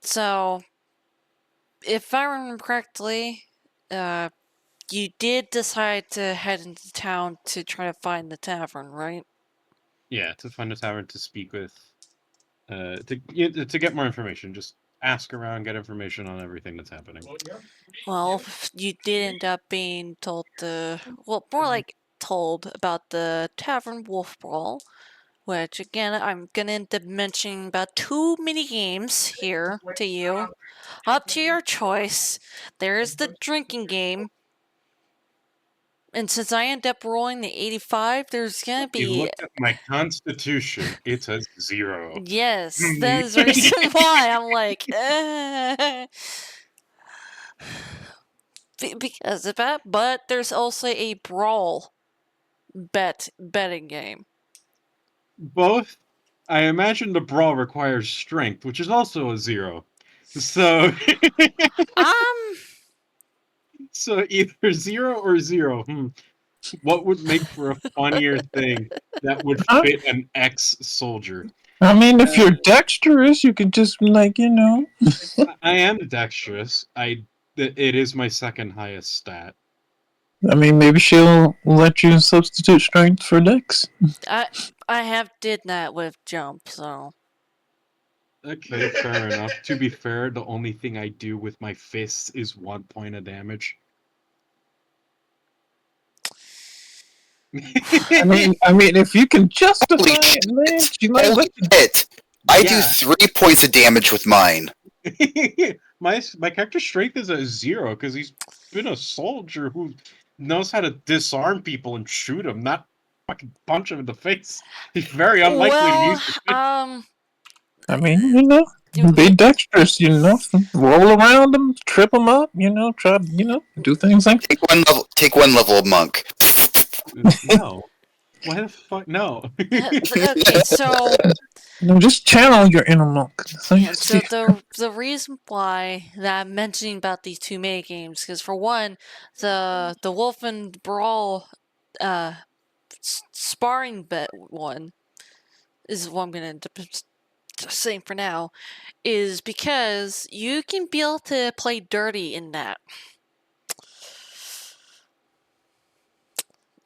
So, if I remember correctly, you did decide to head into town to try to find the tavern, right? Yeah, to find a tavern to speak with, to get more information. Just ask around, get information on everything that's happening. Well, you did end up being told well, more like told about the Tavern Wolf Brawl, which again, I'm gonna end up mentioning about 2 mini games here to you. Up to your choice. There's the drinking game. And since I end up rolling the 85, there's gonna You be. looked at my constitution. It's a 0. Yes, that is the reason why I'm like, because of that. But there's also a brawl betting game. Both. I imagine the brawl requires strength, which is also a 0. So, so either 0 or 0. What would make for a funnier thing that would fit an ex-soldier? I mean, if you're dexterous, you could just I am dexterous. It is my second highest stat. I mean, maybe she'll let you substitute strength for dex. I have did that with jump, so. Okay, fair enough. To be fair, the only thing I do with my fists is 1 point of damage. I mean, if you can justify it, man, she might let you. I do 3 points of damage with mine. My character's strength is a 0 because he's been a soldier who knows how to disarm people and shoot them, not fucking punch him in the face. He's very unlikely to use the fist. I mean, be dexterous, roll around them, trip them up, try, do things like take one level of monk. No. Why the fuck? No. Okay, so. No, just channel your inner monk. Yeah, so the reason why that I'm mentioning about these 2 mini games, because for one, the Wolf and Brawl sparring bet one is what I'm gonna end up just saying for now, is because you can be able to play dirty in that.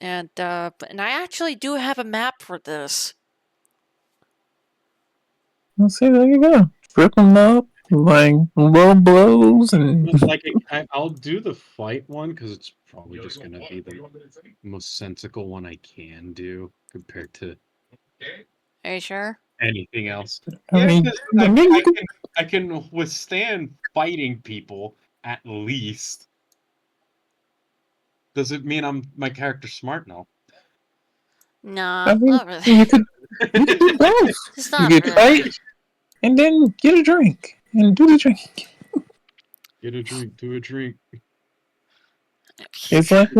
And I actually do have a map for this. Let's see, there you go. Rip them up, low blows, and I'll do the fight one because it's probably just gonna be the most sensical one I can do compared to. Are you sure? Anything else? I can withstand fighting people at least. Does it mean my character's smart? No. Nah, not really. You could do both. You could fight, and then get a drink, and do the drink. Get a drink, do a drink. It's like,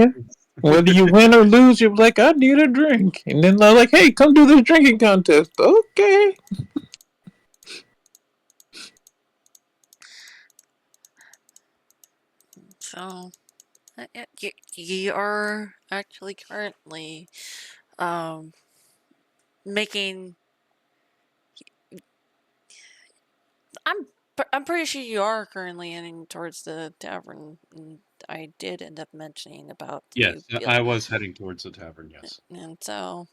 whether you win or lose, you're like, I need a drink. And then they're like, hey, come do this drinking contest. Okay. So, you are actually currently making. I'm pretty sure you are currently heading towards the tavern. And I did end up mentioning about. Yes, I was heading towards the tavern. Yes. And so,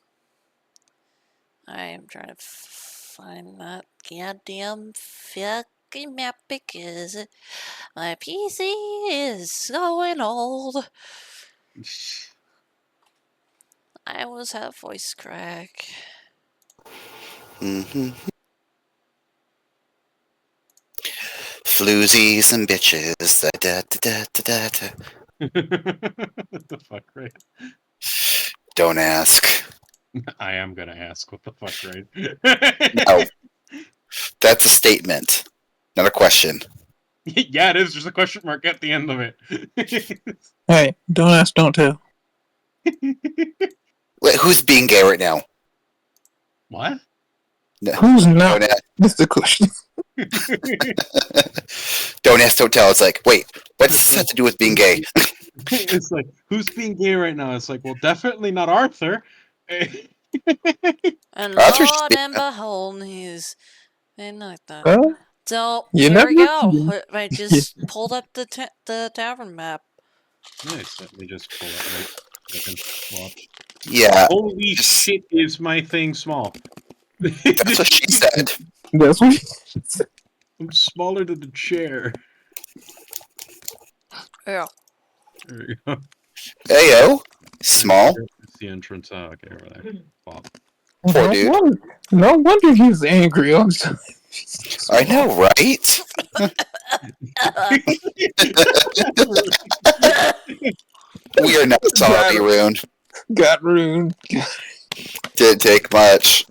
I am trying to find that goddamn fucking map because my PC is going old. I always have voice crack. Floozies and bitches. What the fuck, right? Don't ask. I am gonna ask. What the fuck, right? No. That's a statement, not a question. Yeah, it is. There's a question mark at the end of it. Hey, don't ask, don't tell. Wait, who's being gay right now? What? No, who's not? That's the question. Don't ask, don't tell. It's like, wait, what's this have to do with being gay? It's like, who's being gay right now? It's like, well, definitely not Arthur. And Lord and behold, he's Ain't like that. Well, So you here never we go. know. I just pulled up the tavern map. Nice. Let me just pull it. Wait. Second. Watch. Yeah, Holy just- shit! Is my thing small? that's what she said. That's what. I'm smaller than the chair. Yeah. There we go. Ayo, small. It's the entrance. Oh, okay, over there. Pop. Poor No dude. no wonder he's angry all the time. I know, right? We are not sorry, Rune. Got ruined. Didn't take much.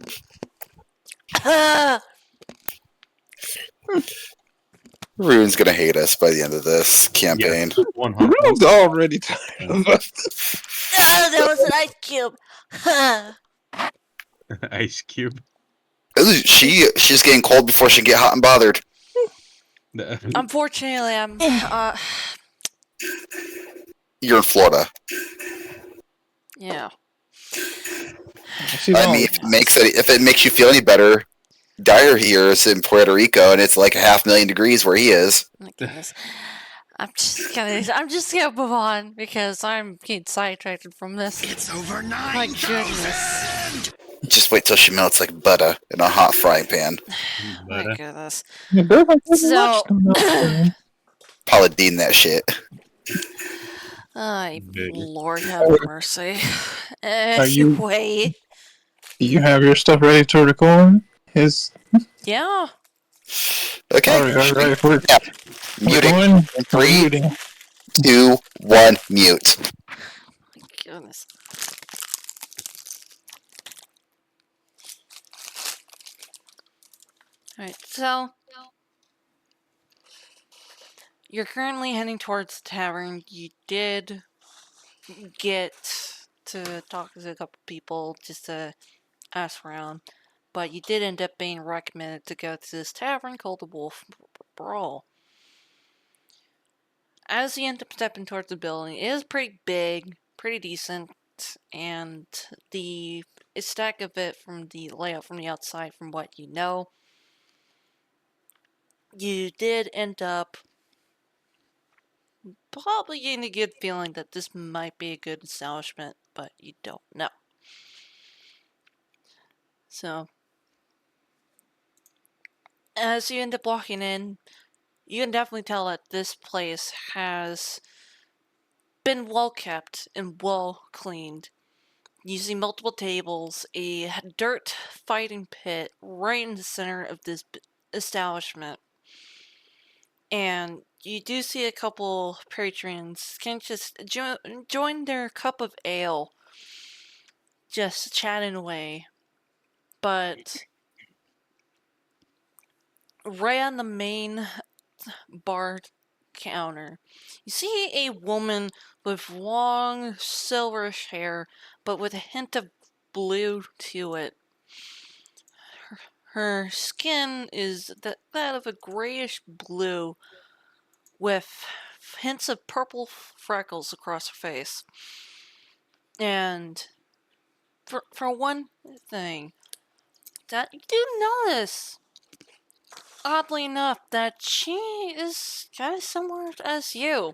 Rune's gonna hate us by the end of this campaign. Yeah, 100. Ruin's already tired of us. That was an ice cube. Ice Cube. Ooh, she's getting cold before she can get hot and bothered. Unfortunately, I'm. You're in Florida. Yeah. She I don't- mean, if it makes you feel any better, Dyer here is in Puerto Rico, and it's like 500,000 degrees where he is. My goodness. I'm just gonna move on because I'm getting sidetracked from this. It's over My 9,000! goodness. Just wait till she melts like butter in a hot frying pan. My But, goodness. It doesn't take So- much to melt down. Paula Dean that shit. Ay, Big. Lord have mercy. Are you- Anyway, Do you have your stuff ready to record? yeah. Okay. All right. We're Muting. going. In 3, Muting. 2, 1, mute. My goodness. Alright, so you're currently heading towards the tavern. You did get to talk to a couple people just to ask around, but you did end up being recommended to go to this tavern called the Wolf Brawl. As you end up stepping towards the building, it is pretty big, pretty decent, and the aesthetic of it from the layout from the outside, from what you know, you did end up probably getting a good feeling that this might be a good establishment, but you don't know. So, as you end up walking in, you can definitely tell that this place has been well kept and well cleaned. You see multiple tables, a dirt fighting pit right in the center of this establishment. And you do see a couple patrons can just join their cup of ale, just chatting away. But right on the main bar counter, you see a woman with long silverish hair, but with a hint of blue to it. Her skin is that of a grayish blue with hints of purple freckles across her face. And for one thing, that you do notice, oddly enough, that she is kind of similar as you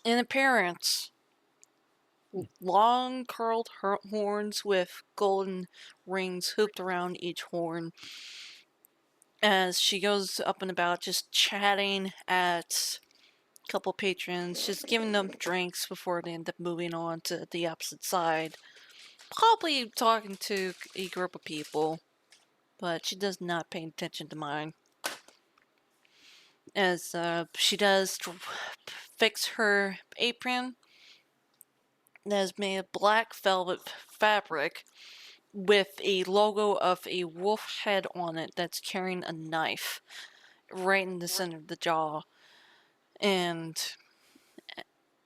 in appearance. Long curled horns with golden rings hooped around each horn. As she goes up and about, just chatting at a couple patrons, just giving them drinks before they end up moving on to the opposite side. Probably talking to a group of people, but she does not pay attention to mine. As she does fix her apron that is made of black velvet fabric with a logo of a wolf head on it that's carrying a knife right in the center of the jaw. And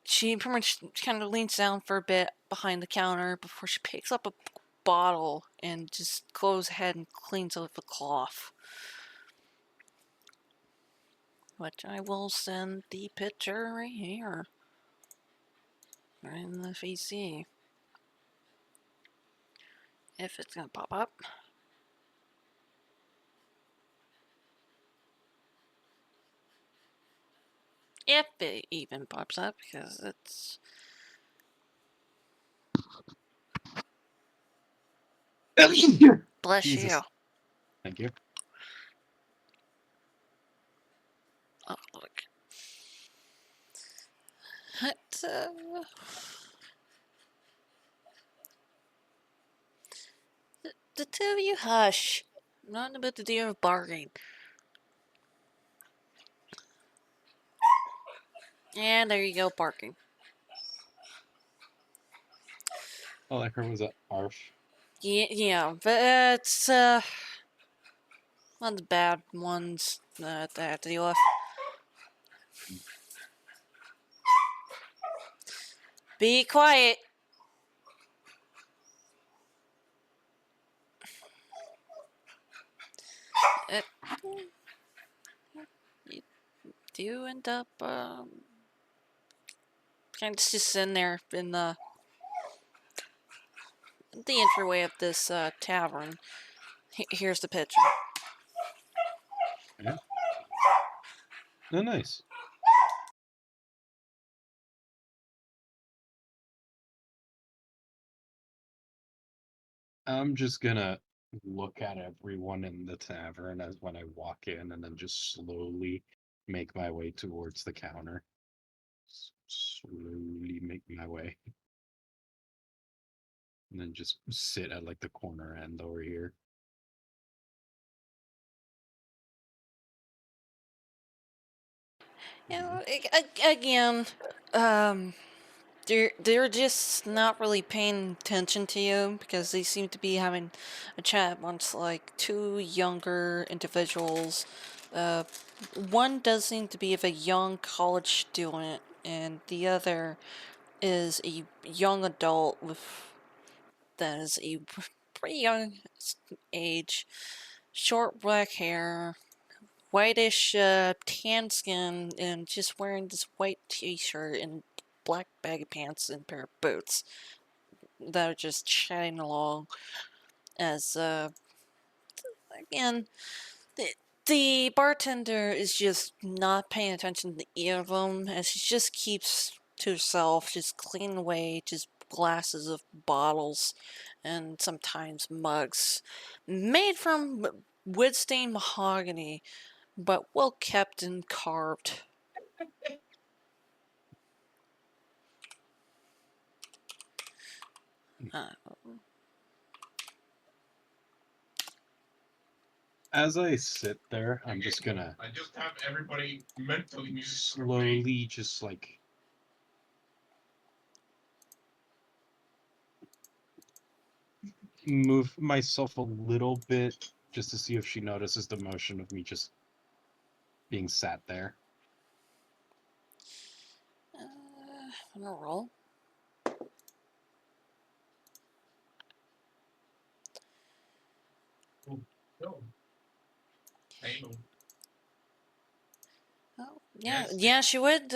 she pretty much kind of leans down for a bit behind the counter before she picks up a bottle and just goes ahead and cleans it with a cloth. Which I will send the picture right here. Right in the VC. If it's gonna pop up. If it even pops up, because it's. Bless Jesus. you. Thank you. Oh, look. But, the two of you hush. I'm not about to deal with bargaining. And there you go, barking. All I heard was a arf. Yeah, but it's one of the bad ones that I have to deal with. Be quiet. Uh, you do end up kind of just sitting there in the entryway of this tavern. Here's the picture. Yeah. Oh, nice. I'm just gonna look at everyone in the tavern as when I walk in, and then just slowly make my way towards the counter. Slowly make my way, and then just sit at like the corner end over here. You know, again, um, they're just not really paying attention to you because they seem to be having a chat amongst like two younger individuals. Uh, one does seem to be of a young college student, and the other is a young adult with that is a pretty young age, short black hair, whitish tan skin, and just wearing this white t-shirt and black baggy pants and pair of boots that are just chatting along as again the, the bartender is just not paying attention to either of them as he just keeps to herself, just cleaning away just glasses of bottles and sometimes mugs made from wood stained mahogany but well kept and carved. Uh, As I sit there, I'm just gonna I just have everybody mentally muted for me. slowly just like move myself a little bit just to see if she notices the motion of me just being sat there. I'm gonna roll. No. Hang on. Oh, yeah, Yes. yeah, she would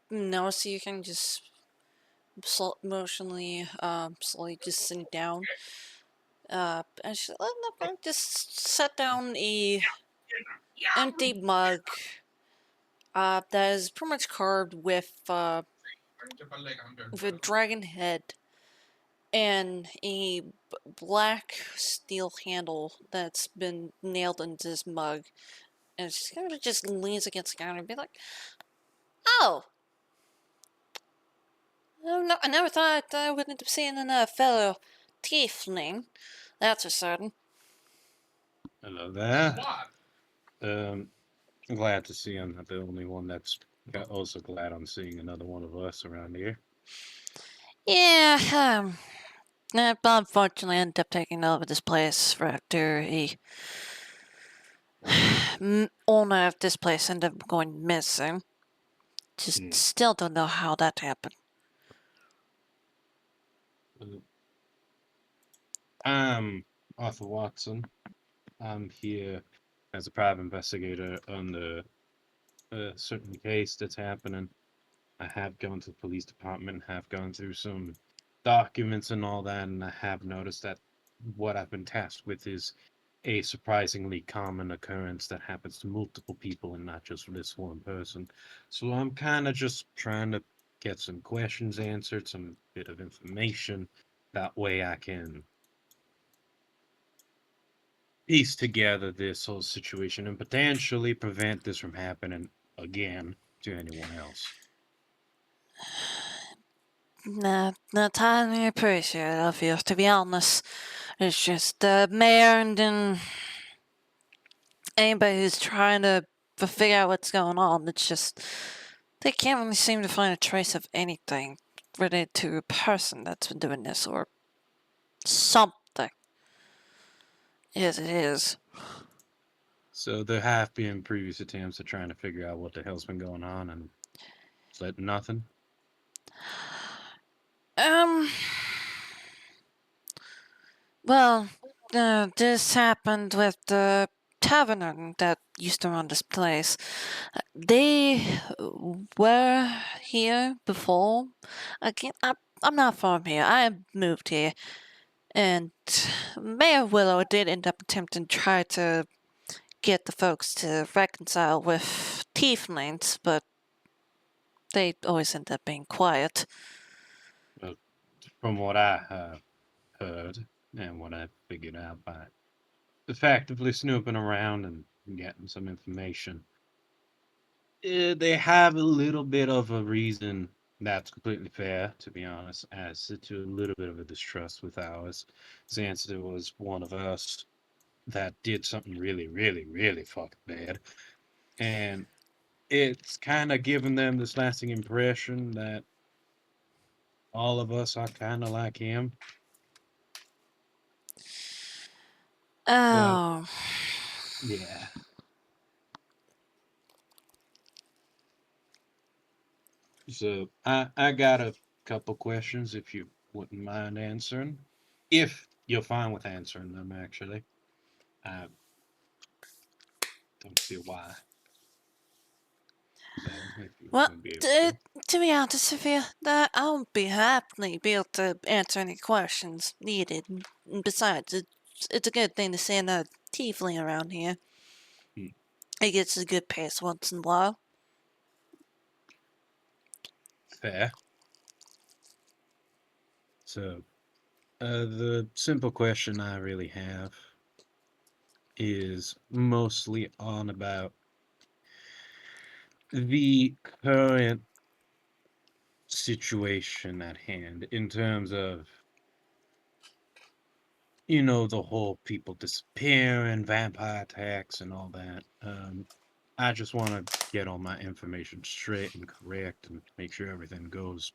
notice you can just emotionally, slowly just sink down. And she just set down a empty mug, that is pretty much carved with a dragon head and a black steel handle that's been nailed into this mug. And she kind of just leans against the counter and be like, "Oh, no, I never thought I would end up seeing a fellow tiefling. That's for certain." Hello there. What? I'm glad to see I'm not the only one that's also glad I'm seeing another one of us around here. Yeah, unfortunately, I ended up taking over this place after a owner of this place ended up going missing. Just still don't know how that happened. I'm Arthur Watson. I'm here as a private investigator on a certain case that's happening. I have gone to the police department, have gone through some documents and all that, and I have noticed that what I've been tasked with is a surprisingly common occurrence that happens to multiple people and not just this one person. So I'm kind of just trying to get some questions answered, some bit of information. That way I can piece together this whole situation and potentially prevent this from happening again to anyone else. Not entirely appreciative of you, to be honest. It's just the mayor and then anybody who's trying to figure out what's going on. It's just they can't really seem to find a trace of anything related to a person that's been doing this or something. Yes, it is. So there have been previous attempts at trying to figure out what the hell's been going on, and it's like nothing. Um. Well, this happened with the tavern that used to run this place. They were here before. I'm not from here. I moved here. And Mayor Willow did end up attempting to try to get the folks to reconcile with tieflings, but they always end up being quiet. From what I heard and what I figured out by effectively snooping around and getting some information, they have a little bit of a reason that's completely fair, to be honest, as to a little bit of a distrust with ours. Xanster was one of us that did something really, really, really fucking bad. And it's kind of given them this lasting impression that all of us are kind of like him. Oh. Yeah. So I got a couple questions if you wouldn't mind answering. If you're fine with answering them, actually. I don't see why. So if you Well, would be able to be honest with you, that I'll be happily be able to answer any questions needed. And besides, it's a good thing to send a tiefling around here. Hmm. It gets a good pace once in a while. fair. So the simple question I really have is mostly on about the current situation at hand in terms of the whole people disappearing, vampire attacks, and all that. I just want to get all my information straight and correct and make sure everything goes,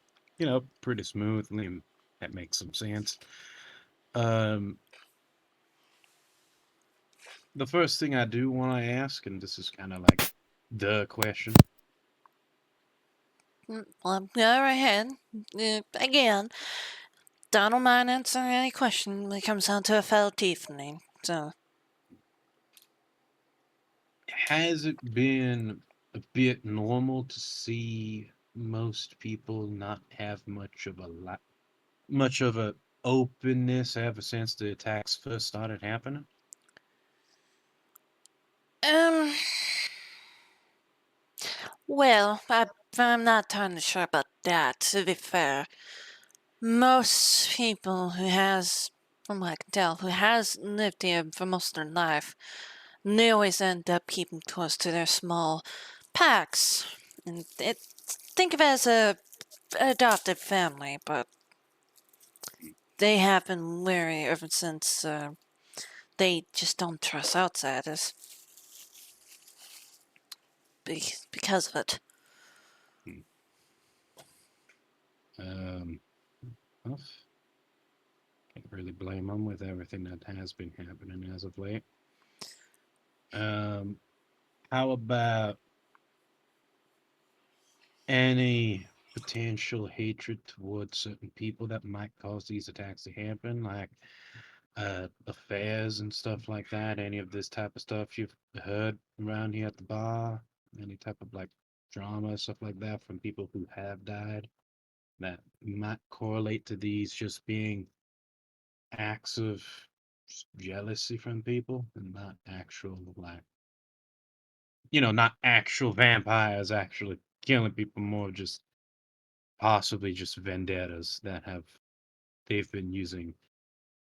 pretty smoothly and that makes some sense. Um, the first thing I do want to ask, and this is kind of like the question. Well, go right ahead. Again, don't mind answering any question when it comes down to a fellow tiefling. So, Has it been a bit normal to see most people not have much of a openness ever since the attacks first started happening? um, well, I'm not entirely sure about that, to be fair. Most people from what I can tell, who has lived here for most of their life, they always end up keeping close to their small packs. And think of it as a adopted family, but they have been wary ever since they just don't trust outsiders because of it. Well, can't really blame them with everything that has been happening as of late. How about any potential hatred towards certain people that might cause these attacks to happen, like affairs and stuff like that? Any of this type of stuff you've heard around here at the bar? Any type of like drama, stuff like that from people who have died that might correlate to these just being acts of jealousy from people and not actual, like, not actual vampires actually killing people, more just possibly just vendettas that they've been using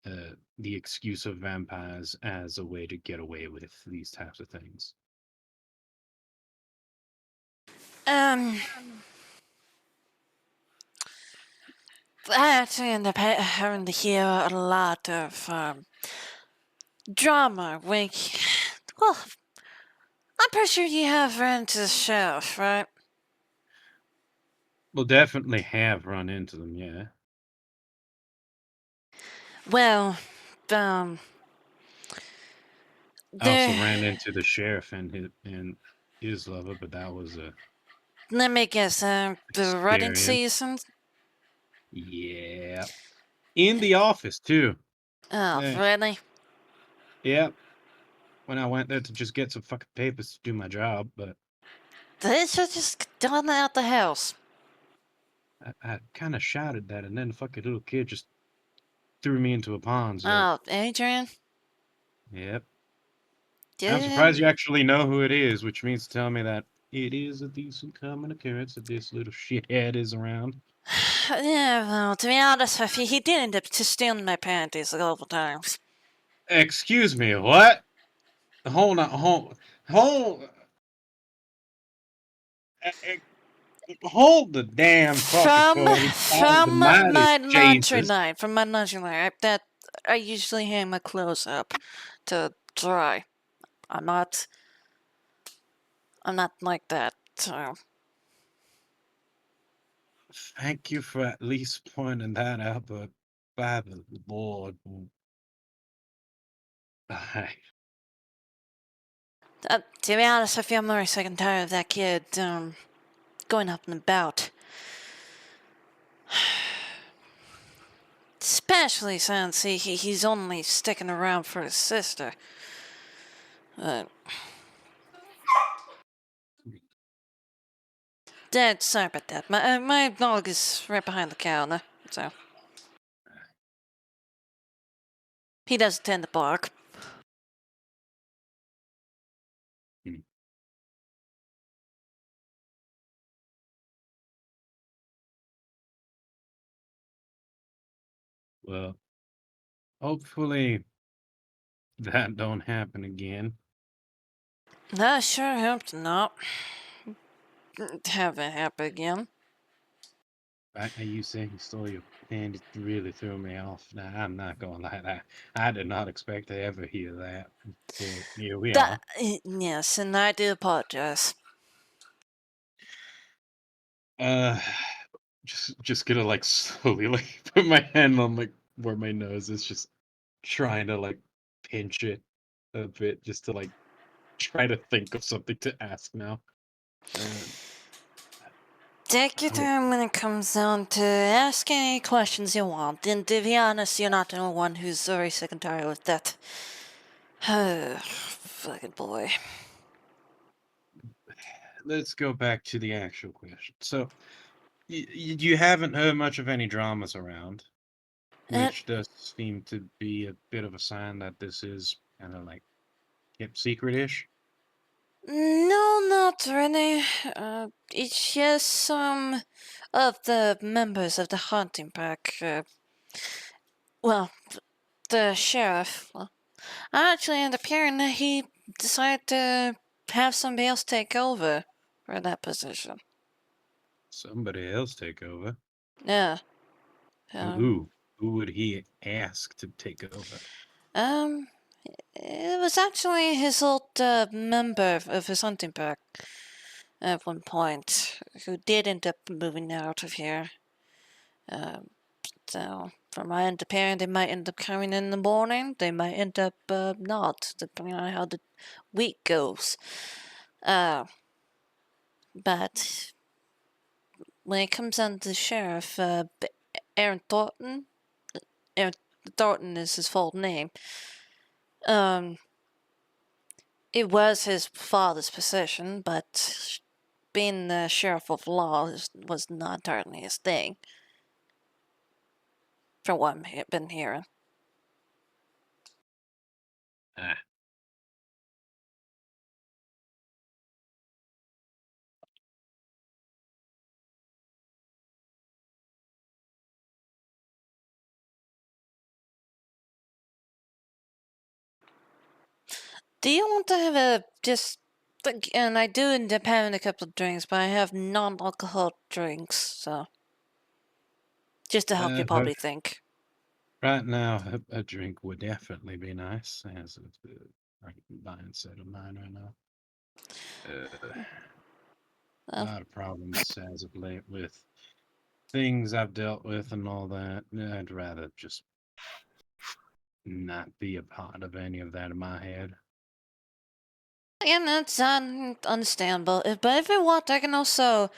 the excuse of vampires as a way to get away with these types of things. Um, I actually end up having to hear a lot of drama. Well, I'm pretty sure you have run into the sheriff, right? We'll definitely have run into them, yeah. Well, I also there. ran into the sheriff and his lover, but that was a Let me guess. The rutting experience. season. Yeah. In the office too. Oh, Yeah. really? Yep. When I went there to just get some fucking papers to do my job, but They should just done that at the house. I kind of shouted that, and then the fucking little kid just threw me into a pond. So, Oh, Adrian. yep. I'm Yeah. surprised you actually know who it is, which means to tell me that it is a decent common occurrence that this little shithead is around. Yeah, well, to be honest with you, he did end up just stealing my panties a couple times. Excuse me, what? Hold on, hold the damn fucking phone. From my laundry Jesus. line, that I usually hang my clothes up to dry. I'm not like that. So Thank you for at least pointing that out, but by the Lord. I- to be honest with you, I'm very sick and tired of that kid going up and about. Especially since he's only sticking around for his sister. Dad, sorry about that. My dog is right behind the counter, so he does tend to bark. Well, hopefully that don't happen again. I sure hope not. Have it happen again. You saying you stole your pen, it really threw me off. Now, I'm not going to lie, I did not expect to ever hear that. But here we are. Yes, and I do apologize. Uh, just gonna like slowly like put my hand on like where my nose is, just trying to like pinch it a bit, just to like try to think of something to ask now. Take your time when it comes down to ask any questions you want. And to be honest, you're not the only one who's very sick and tired with that. Fucking boy. Let's go back to the actual question. So, you haven't heard much of any dramas around, which does seem to be a bit of a sign that this is kind of like kept secret-ish. No, not really. It's just some of the members of the hunting pack. Well, the sheriff. Well, actually ended up hearing that he decided to have somebody else take over for that position. Somebody else take over. Yeah. Who would he ask to take over? It was actually his old member of his hunting pack at one point who did end up moving out of here. So, from my understanding, they might end up coming in the morning. They might end up not, depending on how the week goes. But when it comes down to the sheriff, Aaron Thornton, Aaron Thornton is his full name. It was his father's position, but being the sheriff of law was not entirely his thing. From what I've been hearing. Ah. Do you want to have a just? And I do end up having a couple of drinks, but I have non-alcoholic drinks, so just to help you But probably think. right now, a drink would definitely be nice. As I can buy and set of mine right now. A Oh. lot of problems as of late with things I've dealt with and all that. I'd rather just not be a part of any of that in my head. And that's understandable. But if you want, I can also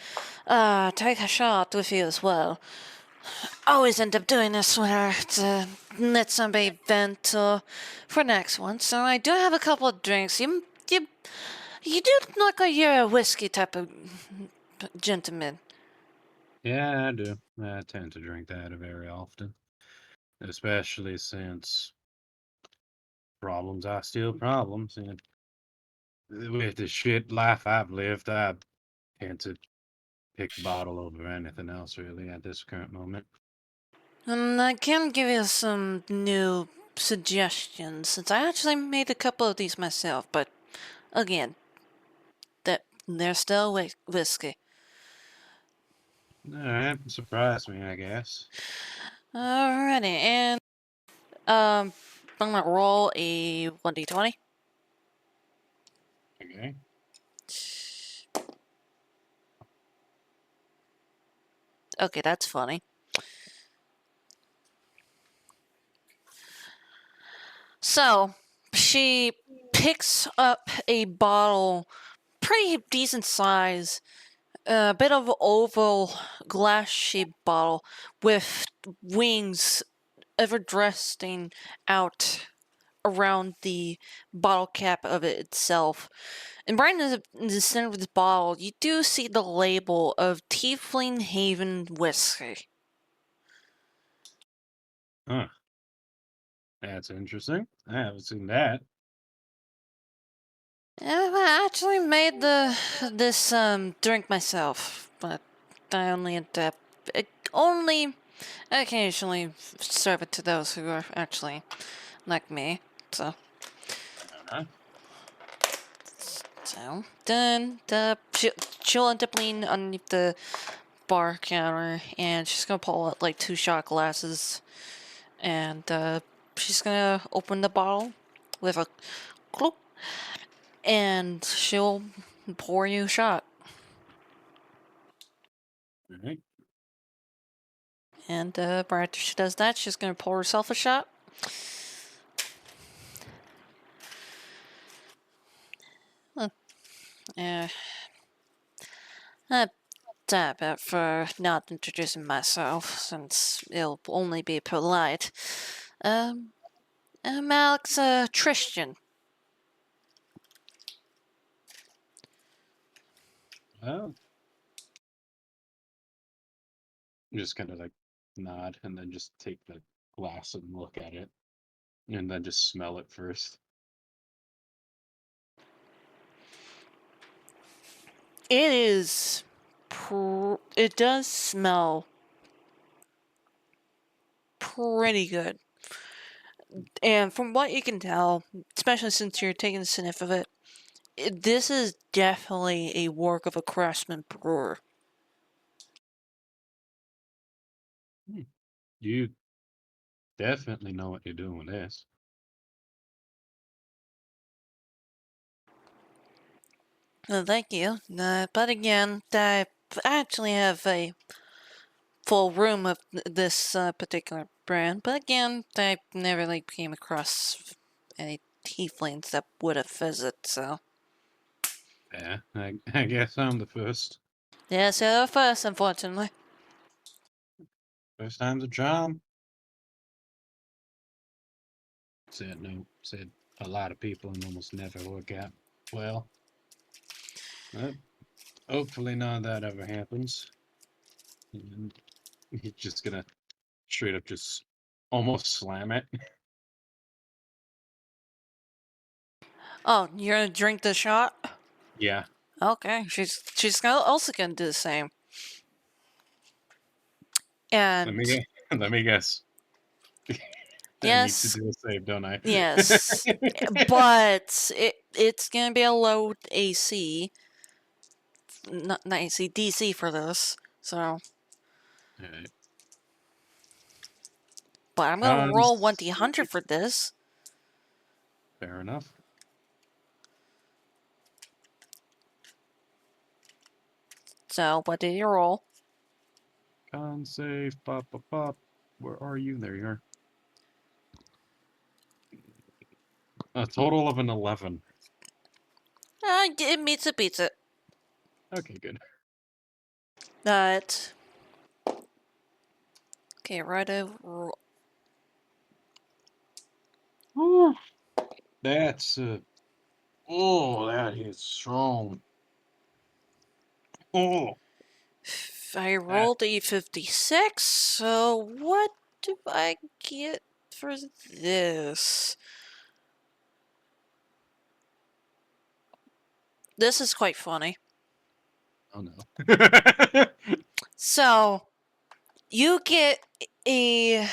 take a shot with you as well. I always end up doing this where to let somebody vent or for next one. So I do have a couple of drinks. You do look like you're a whiskey type of gentleman. Yeah, I do. I tend to drink that very often, especially since problems are still problems, and with the shit life I've lived, I tend to pick the bottle over anything else really at this current moment. And I can give you some new suggestions since I actually made a couple of these myself. But again, they're still whiskey. All right, surprise me, I guess. Alrighty, and I'm gonna roll a 1d20. Okay. Okay, that's funny. So, she picks up a bottle, pretty decent size, a bit of oval glass-shaped bottle with wings ever dressing out around the bottle cap of it itself. And right in the center of this bottle, you do see the label of Tiefling Haven Whiskey. Huh. That's interesting. I haven't seen that. I actually made this drink myself, but I only end up only occasionally serve it to those who are actually like me. So Uh-huh. then she'll end up leaning underneath the bar counter, and she's gonna pull out like 2 shot glasses, and she's gonna open the bottle with a clunk, and she'll pour you a shot. All right. And right after she does that, she's gonna pour herself a shot. Uh, tap it for not introducing myself, since it'll only be polite. I'm Alex Tristan. Well, just kind of like nod and then just take the glass and look at it, and then just smell it first. It is. It does smell pretty good. And from what you can tell, especially since you're taking a sniff of it, this is definitely a work of a craftsman brewer. You definitely know what you're doing with this. Well, thank you. But again, I actually have a full room of this particular brand. But again, I never really came across any tieflings that would have visited, so. Yeah, I guess I'm the first. Yes, you're the first, unfortunately. First time's a charm. Said no. Said a lot of people and almost never work out well. But hopefully none of that ever happens. And he's just gonna straight up just almost slam it. Oh, you're gonna drink the shot? Yeah. Okay, also gonna do the same. And Let me guess. I need to yes, do a save, don't I? yes, but it's gonna be a low AC, not AC, DC for this. So, Alright. but I'm gonna roll 1d100 for this. Fair enough. So, what did you roll? Con save, pop, pop, pop. Where are you? There you are. A total of an 11. It meets it beats it. Okay, good. That. Okay, right over. Whew. That's oh, that is strong. Oh, I rolled a 56, so what do I get for this? This is quite funny. oh no. So, you get the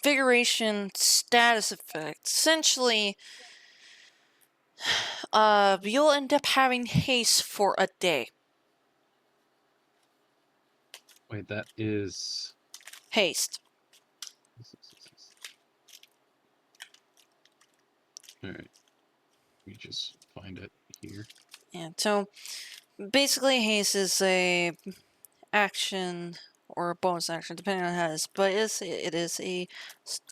figuration status effect. Essentially, you'll end up having haste for a day. Wait, that is. Haste. All right. Let me just find it here. And so, basically, haste is a action or a bonus action, depending on how it is, but it is a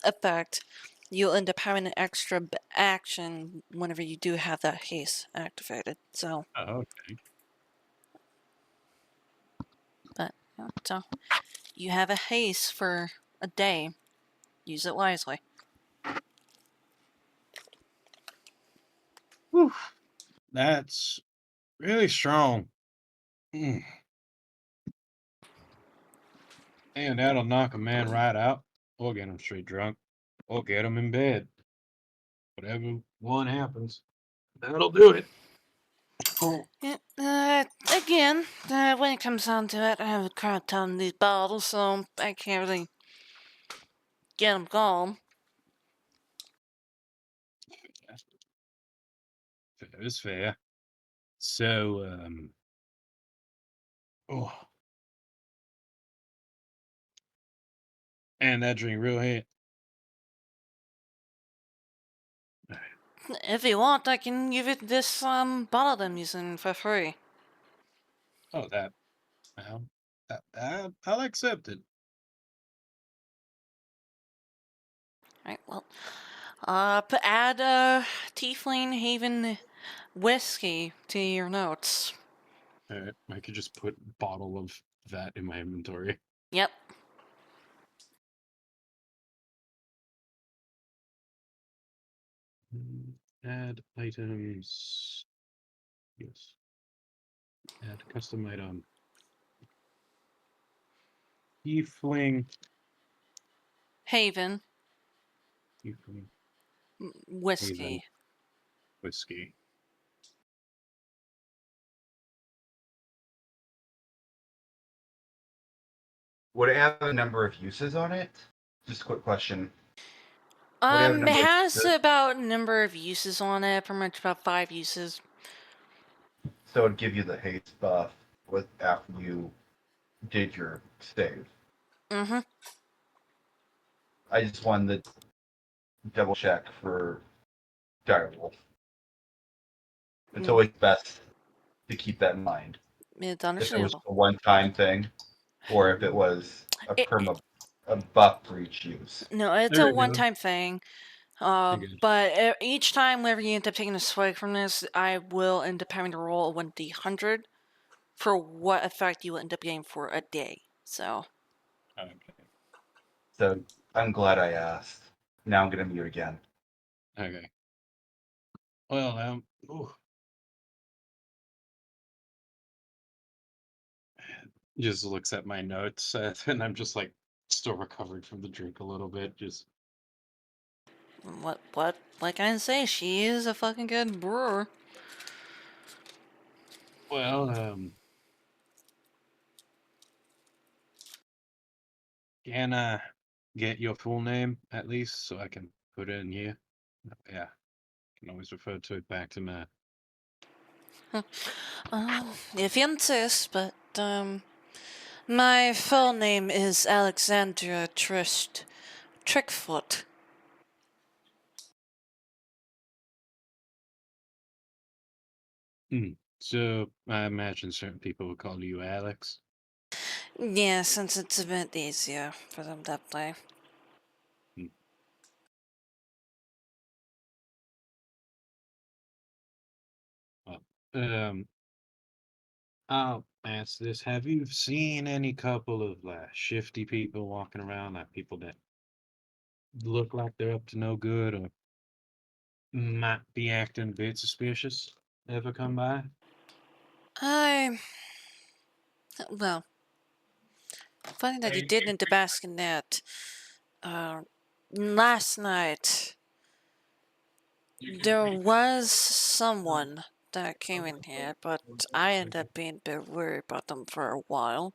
effect. You'll end up having an extra action whenever you do have that haste activated. So, Oh, okay. so you have a haste for a day. Use it wisely. Whew. That's really strong. Mm. And that'll knock a man right out, or get him straight drunk, or get him in bed. Whatever one happens, that'll do it. Oh, Again, when it comes down to it, I have a crap ton of these bottles, so I can't really get them calm. fair is fair. So, oh, and that drink real hit. If you want, I can give it this bottle I'm using for free. Oh, that, I'll accept it. Right, well, add Tiefling Haven whiskey to your notes. Alright, I could just put bottle of that in my inventory. Yep. Add items. Yes. Add custom item. Tiefling. Haven Tiefling whiskey. Haven whiskey. Would it have a number of uses on it? Just a quick question. Would it have a It number of has uses? about a number of uses on it, pretty much about 5 uses. So it'd give you the haste buff with after you did your save. Mm-hmm. I just wanted to double check for Direwolf. It's Mm. always best to keep that in mind. It's If it was understandable. a one-time thing, or if it was a It- a buff for each use. No, it's There a we go. one-time thing. Good. But each time whenever you end up taking a swag from this, I will end up having to roll a 1d100 for what effect you will end up getting for a day. So, Okay. So I'm glad I asked. Now I'm gonna mute again. Okay. Well, ooh. Just looks at my notes, and I'm just like still recovered from the drink a little bit. Just What? Like I say, she is a fucking good brewer. Well, can I get your full name at least so I can put it in here? Yeah, can always refer to it back to my. If you insist, but my full name is Alexandra Trickfoot. So I imagine certain people will call you Alex. Yeah, since it's a bit easier for them that way. Well, I'll ask this: have you seen any couple of shifty people walking around, like people that look like they're up to no good or might be acting a bit suspicious? Ever come by? Well, funny that you Hey, did end up asking that. Last night, you can there read was someone that came in here, but I ended up being a bit worried about them for a while.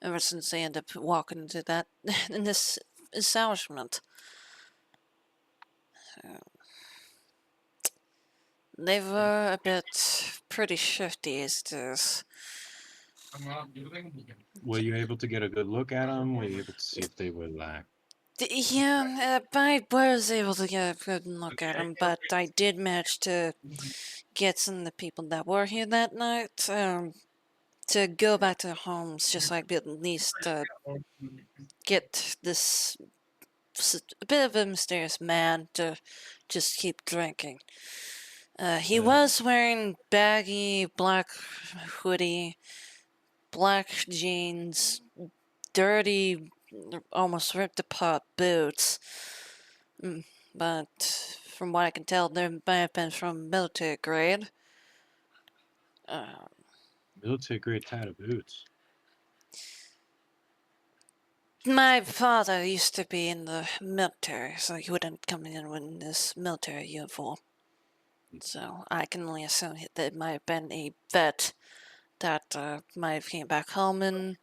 Ever since they ended up walking into that in this establishment. They were a bit pretty shifty as it is. I'm not using. Were you able to get a good look at them? Were you able to see if they were Yeah, I was able to get a good look at them, but I did manage to get some of the people that were here that night to go back to their homes, just like at least get this a bit of a mysterious man to just keep drinking. He was wearing baggy black hoodie, black jeans, dirty, almost ripped apart boots. But from what I can tell, they may have been from military grade. military grade tie of boots? My father used to be in the military, so he wouldn't come in with this military uniform. So I can only assume that it might have been a vet that might have came back home and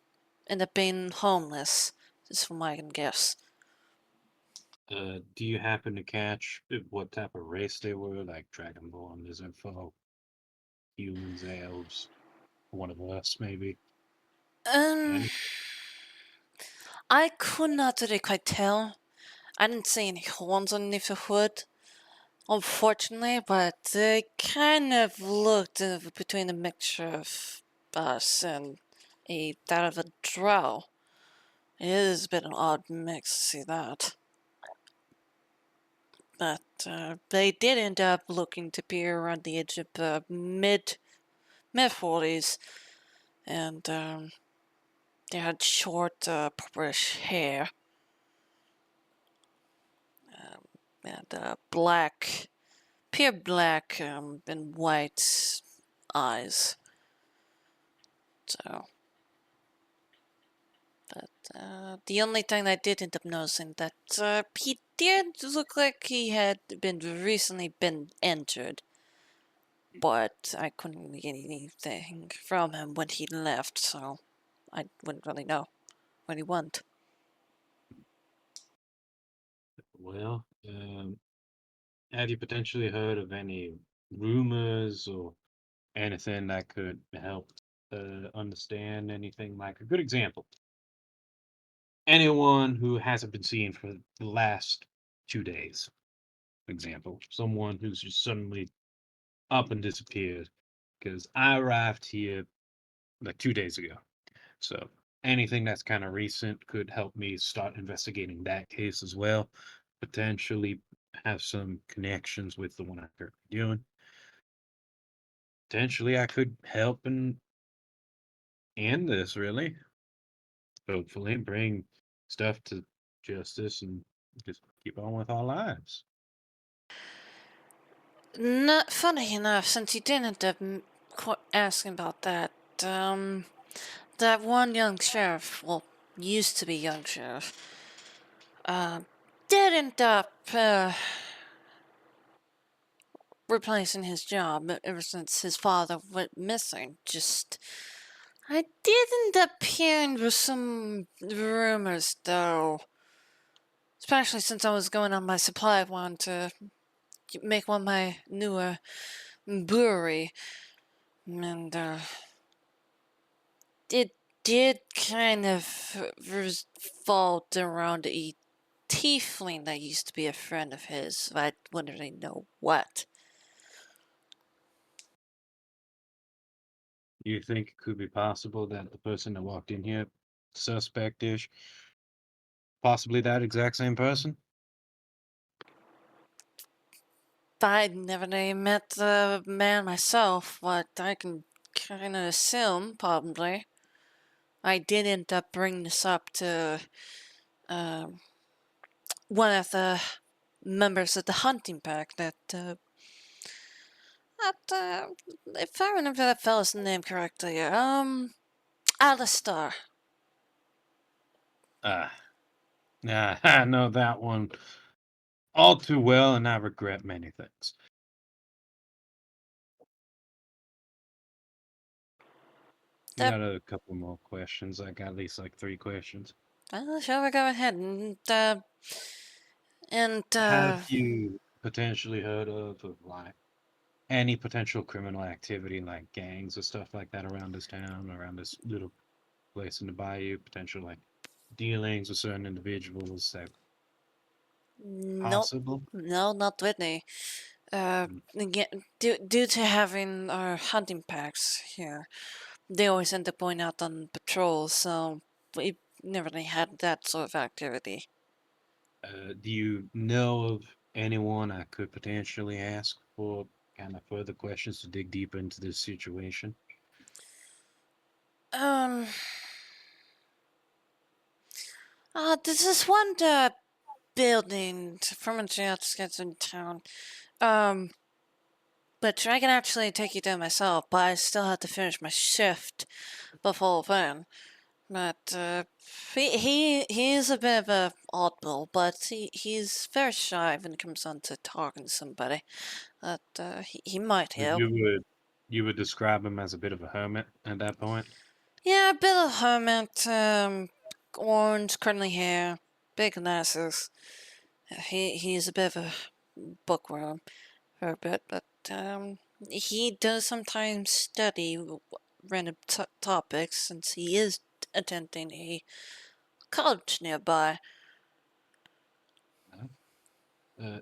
ended up being homeless. Just from what I can guess. Do you happen to catch what type of race they were, like Dragonborn, Lizardfolk, humans, elves, one of us, maybe? Um, Any? I could not really quite tell. I didn't see any horns underneath the hood, unfortunately, but they kind of looked between a mixture of us and that of a drow. It is a bit of an odd mix to see that. But they did end up looking to be around the age of mid 40s, and they had short purplish hair and black, pure black and white eyes. So, but the only thing I did end up noticing that he did look like he had recently been injured, but I couldn't get anything from him when he left, so I wouldn't really know what he went. Well, have you potentially heard of any rumors or anything that could help understand anything? Like a good example: anyone who hasn't been seen for the last 2 days. Example: someone who's just suddenly up and disappeared. Because I arrived here like 2 days ago, so anything that's kind of recent could help me start investigating that case as well. Potentially have some connections with the one I'm currently doing. Potentially, I could help and end this, really. Hopefully, bring stuff to justice and just keep on with our lives. Not funny enough, since you didn't end up asking about that, that one young sheriff, well, used to be young sheriff, did end up replacing his job ever since his father went missing. Just, I did end up hearing some rumors, though. Especially since I was going on my supply one to make one of my newer brewery. And, it did kind of revolve around a tiefling that used to be a friend of his. I wouldn't really know what. You think it could be possible that the person that walked in here, suspect-ish, possibly that exact same person? I never really met the man myself, but I can kind of assume, probably. I did end up bringing this up to one of the members of the hunting pack if I remember that fellow's name correctly, Alistar. Yeah, I know that one all too well, and I regret many things. I That- got a couple more questions. I got at least like 3 questions. Shall we go ahead and Have you potentially heard of like any potential criminal activity, like gangs or stuff like that around this town, around this little place in the bayou? Potential like dealings with certain individuals that nope, possible? no, not Whitney. Mm. Again, due to having our hunting packs here, they always end up going out on patrol, so we never really had that sort of activity. Do you know of anyone I could potentially ask for kind of further questions to dig deeper into this situation? This is one building from the outskirts of town. But I can actually take you there myself, but I still have to finish my shift before then. But he is a bit of a oddball, but he's very shy when it comes on to talking to somebody. But he might help. You would describe him as a bit of a hermit at that point? Yeah, a bit of hermit, orange, curly hair, big glasses. He's a bit of a bookworm for a bit, but he does sometimes study random topics since he is attending a college nearby. Uh,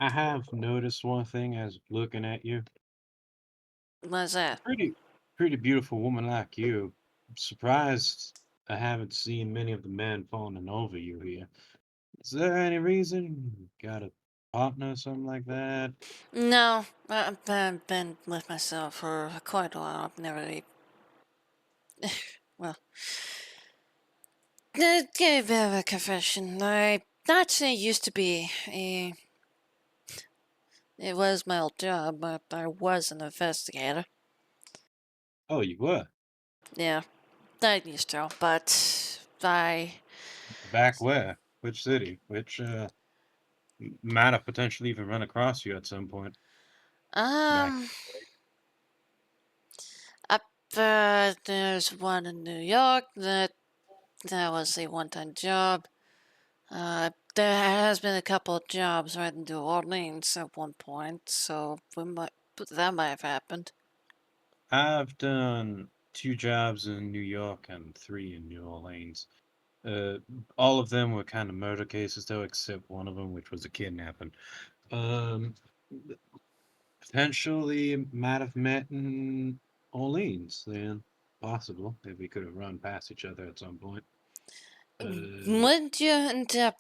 I have noticed one thing as looking at you. What's that? Pretty beautiful woman like you. Surprised I haven't seen many of the men fawning over you here. Is there any reason? Got a partner or something like that? No, I've been with myself for quite a while. I've never really. Well, to give a bit of a confession, I actually used to be a. It was my old job, but I was an investigator. Oh, you were? Yeah, I used to, but I. Back where? Which city? Which might have potentially even run across you at some point. Back. Um, up there's one in New York that was a one-time job. There has been a couple of jobs right in New Orleans at one point, so that might have happened. I've done 2 jobs in New York and 3 in New Orleans. All of them were kind of murder cases, though, except one of them, which was a kidnapping. Um, Potentially might have met in Orleans then. Possible if we could have run past each other at some point. Wouldn't you end up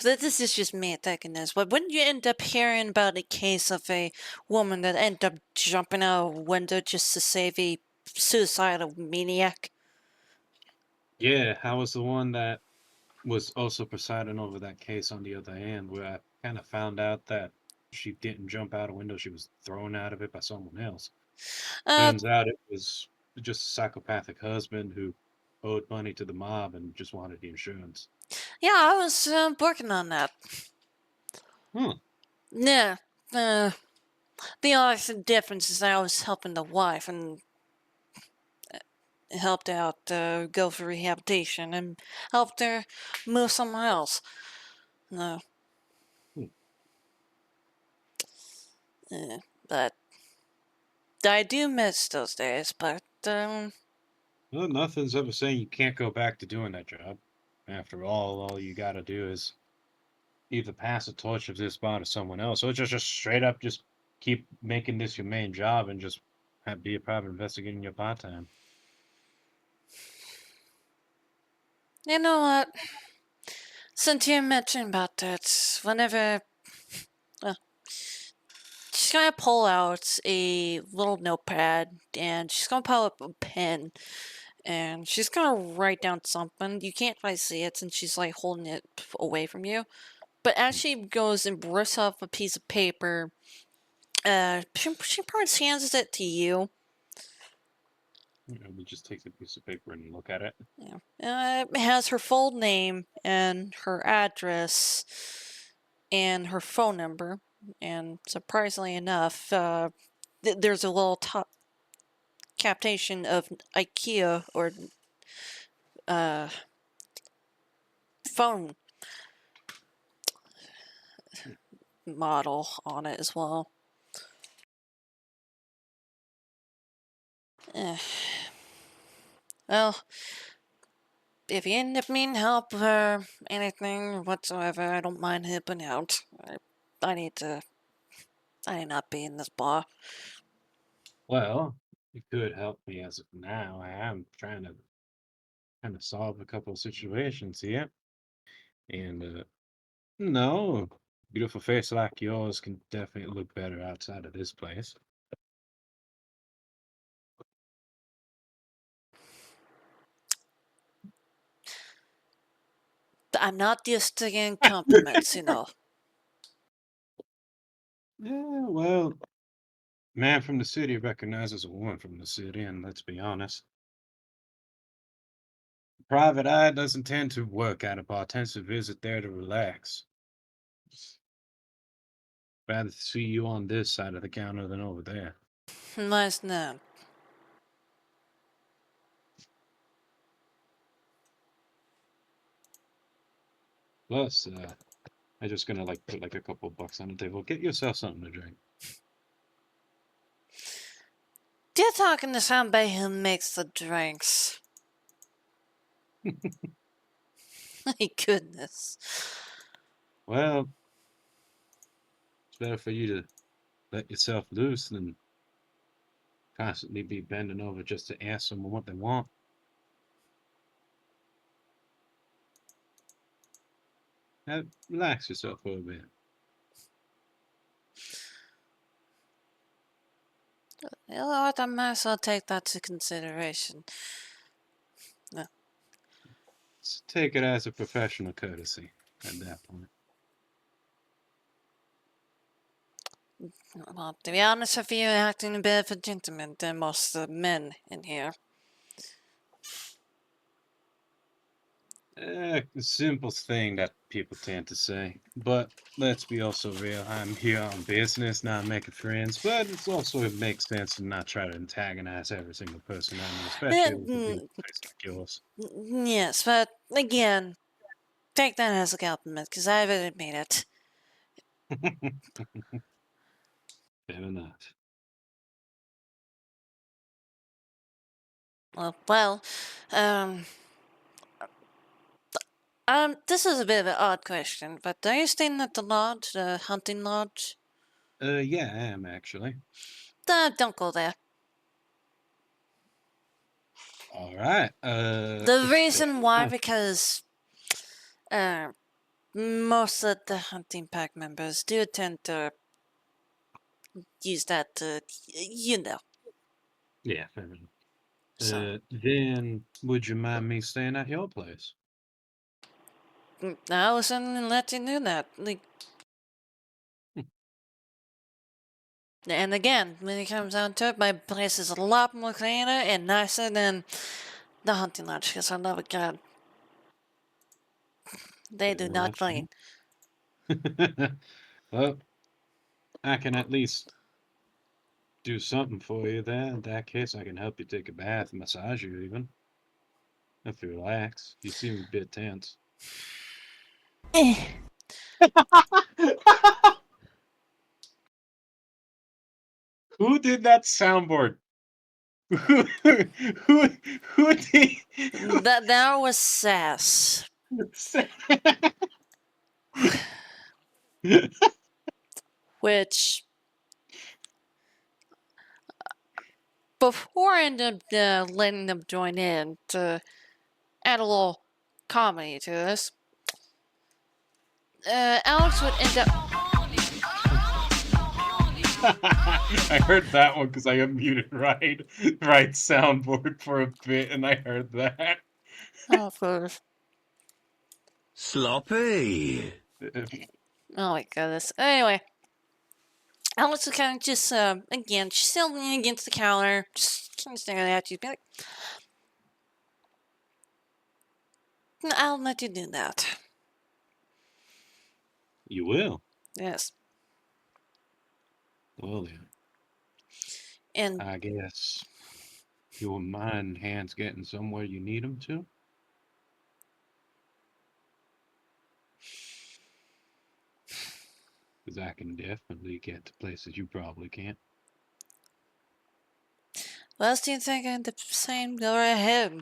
this is just me thinking this, but wouldn't you end up hearing about a case of a woman that ended up jumping out of a window just to save a suicidal maniac? Yeah, I was the one that was also presiding over that case on the other end, where I kind of found out that she didn't jump out a window; she was thrown out of it by someone else. Uh, Turns out it was just a psychopathic husband who owed money to the mob and just wanted the insurance. Yeah, I was working on that. Hmm. Yeah. The only difference is I was helping the wife and helped out go for rehabilitation and helped her move somewhere else. No. Hmm. But I do miss those days, but Well, nothing's ever saying you can't go back to doing that job. After all you gotta do is either pass the torch of this bar to someone else, or just straight up just keep making this your main job and just be a private investigator in your part time. you know what? Since you mentioned about that, whenever she's gonna pull out a little notepad and she's gonna pull up a pen and she's gonna write down something. You can't quite see it since she's like holding it away from you. But as she goes and rips off a piece of paper, she probably hands it to you. We just take the piece of paper and look at it. Yeah. It has her full name and her address and her phone number. And surprisingly enough, there's a little top captation of IKEA or phone model on it as well. Eh. Well, if you end up needing help or anything whatsoever, I don't mind helping out. I need not be in this bar. Well, you could help me as of now. I am trying to kind of solve a couple of situations here. And no, beautiful face like yours can definitely look better outside of this place. I'm not used to getting compliments, you know. Yeah, well, man from the city recognizes a woman from the city, and let's be honest, private eye doesn't tend to work at a bar, tends to visit there to relax. Rather see you on this side of the counter than over there. Nice name. Plus, I'm just gonna like put like a couple of bucks on the table. Get yourself something to drink. You're talking to somebody who makes the drinks. My goodness. Well, it's better for you to let yourself loose than constantly be bending over just to ask someone what they want. Relax yourself for a bit. You know what? I might as well take that to consideration. Take it as a professional courtesy at that point. Well, to be honest with you, you're acting a bit of a gentleman than most of the men in here. The simplest thing that people tend to say. But let's be also real. I'm here on business, not making friends. But it's also it makes sense to not try to antagonize every single person I know, especially with a beautiful face like yours. Yes, but again, take that as a compliment, because I haven't made it. Fair enough. Well, this is a bit of an odd question, but are you staying at the lodge, the hunting lodge? Yeah, I am actually. Don't go there. All right. The reason why, because most of the hunting pack members do tend to use that to, you know. Yeah, fair enough. So, Then would you mind me staying at your place? I was gonna let you know that. Like, and again, when it comes down to it, my place is a lot more cleaner and nicer than the hunting lodge because I love it, God. They do Well, not that's clean. Well, I can at least do something for you there. In that case, I can help you take a bath, massage you even. If you relax. You seem a bit tense. Eh. Who did that soundboard? Who who did That was sass. Which, before I ended up letting them join in to add a little comedy to this, Alex would end up. I heard that one because I unmuted right soundboard for a bit, and I heard that. Oh, for, Sloppy. oh my goodness. Anyway, Alex would kind of just, again, she's still leaning against the counter, just kind of staring at you, be like, "No, I'll let you do that." You will. Yes. Well then, And I guess you wouldn't mind hands getting somewhere you need them to. Because I can definitely get to places you probably can't. what else do you think I end up saying? Go right ahead.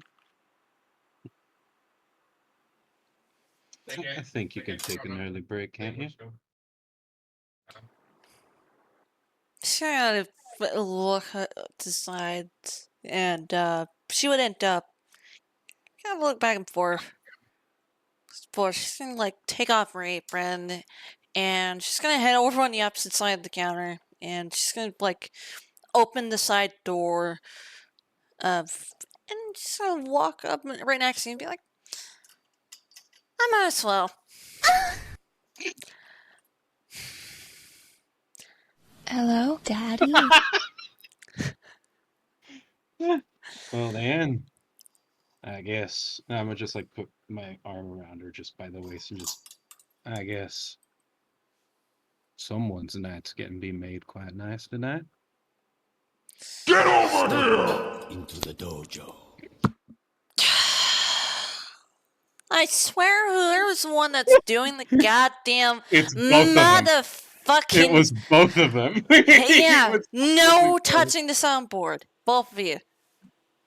I think you can take an early break, can't you? She kind of look to the side, and she would end up kind of look back and forth. Before she's gonna like take off her apron, and she's gonna head over on the opposite side of the counter, and she's gonna like open the side door of, and just gonna walk up right next to you and be like, "I might as well." Hello, Daddy. Well then, I guess I'm gonna just like put my arm around her just by the waist and just, I guess, someone's night's getting be made quite nice tonight. Get over here! Into the dojo. I swear, whoever's the one that's doing the goddamn It's both of them. motherfucking. It was both of them. Yeah, It was no both. touching the soundboard. Both of you.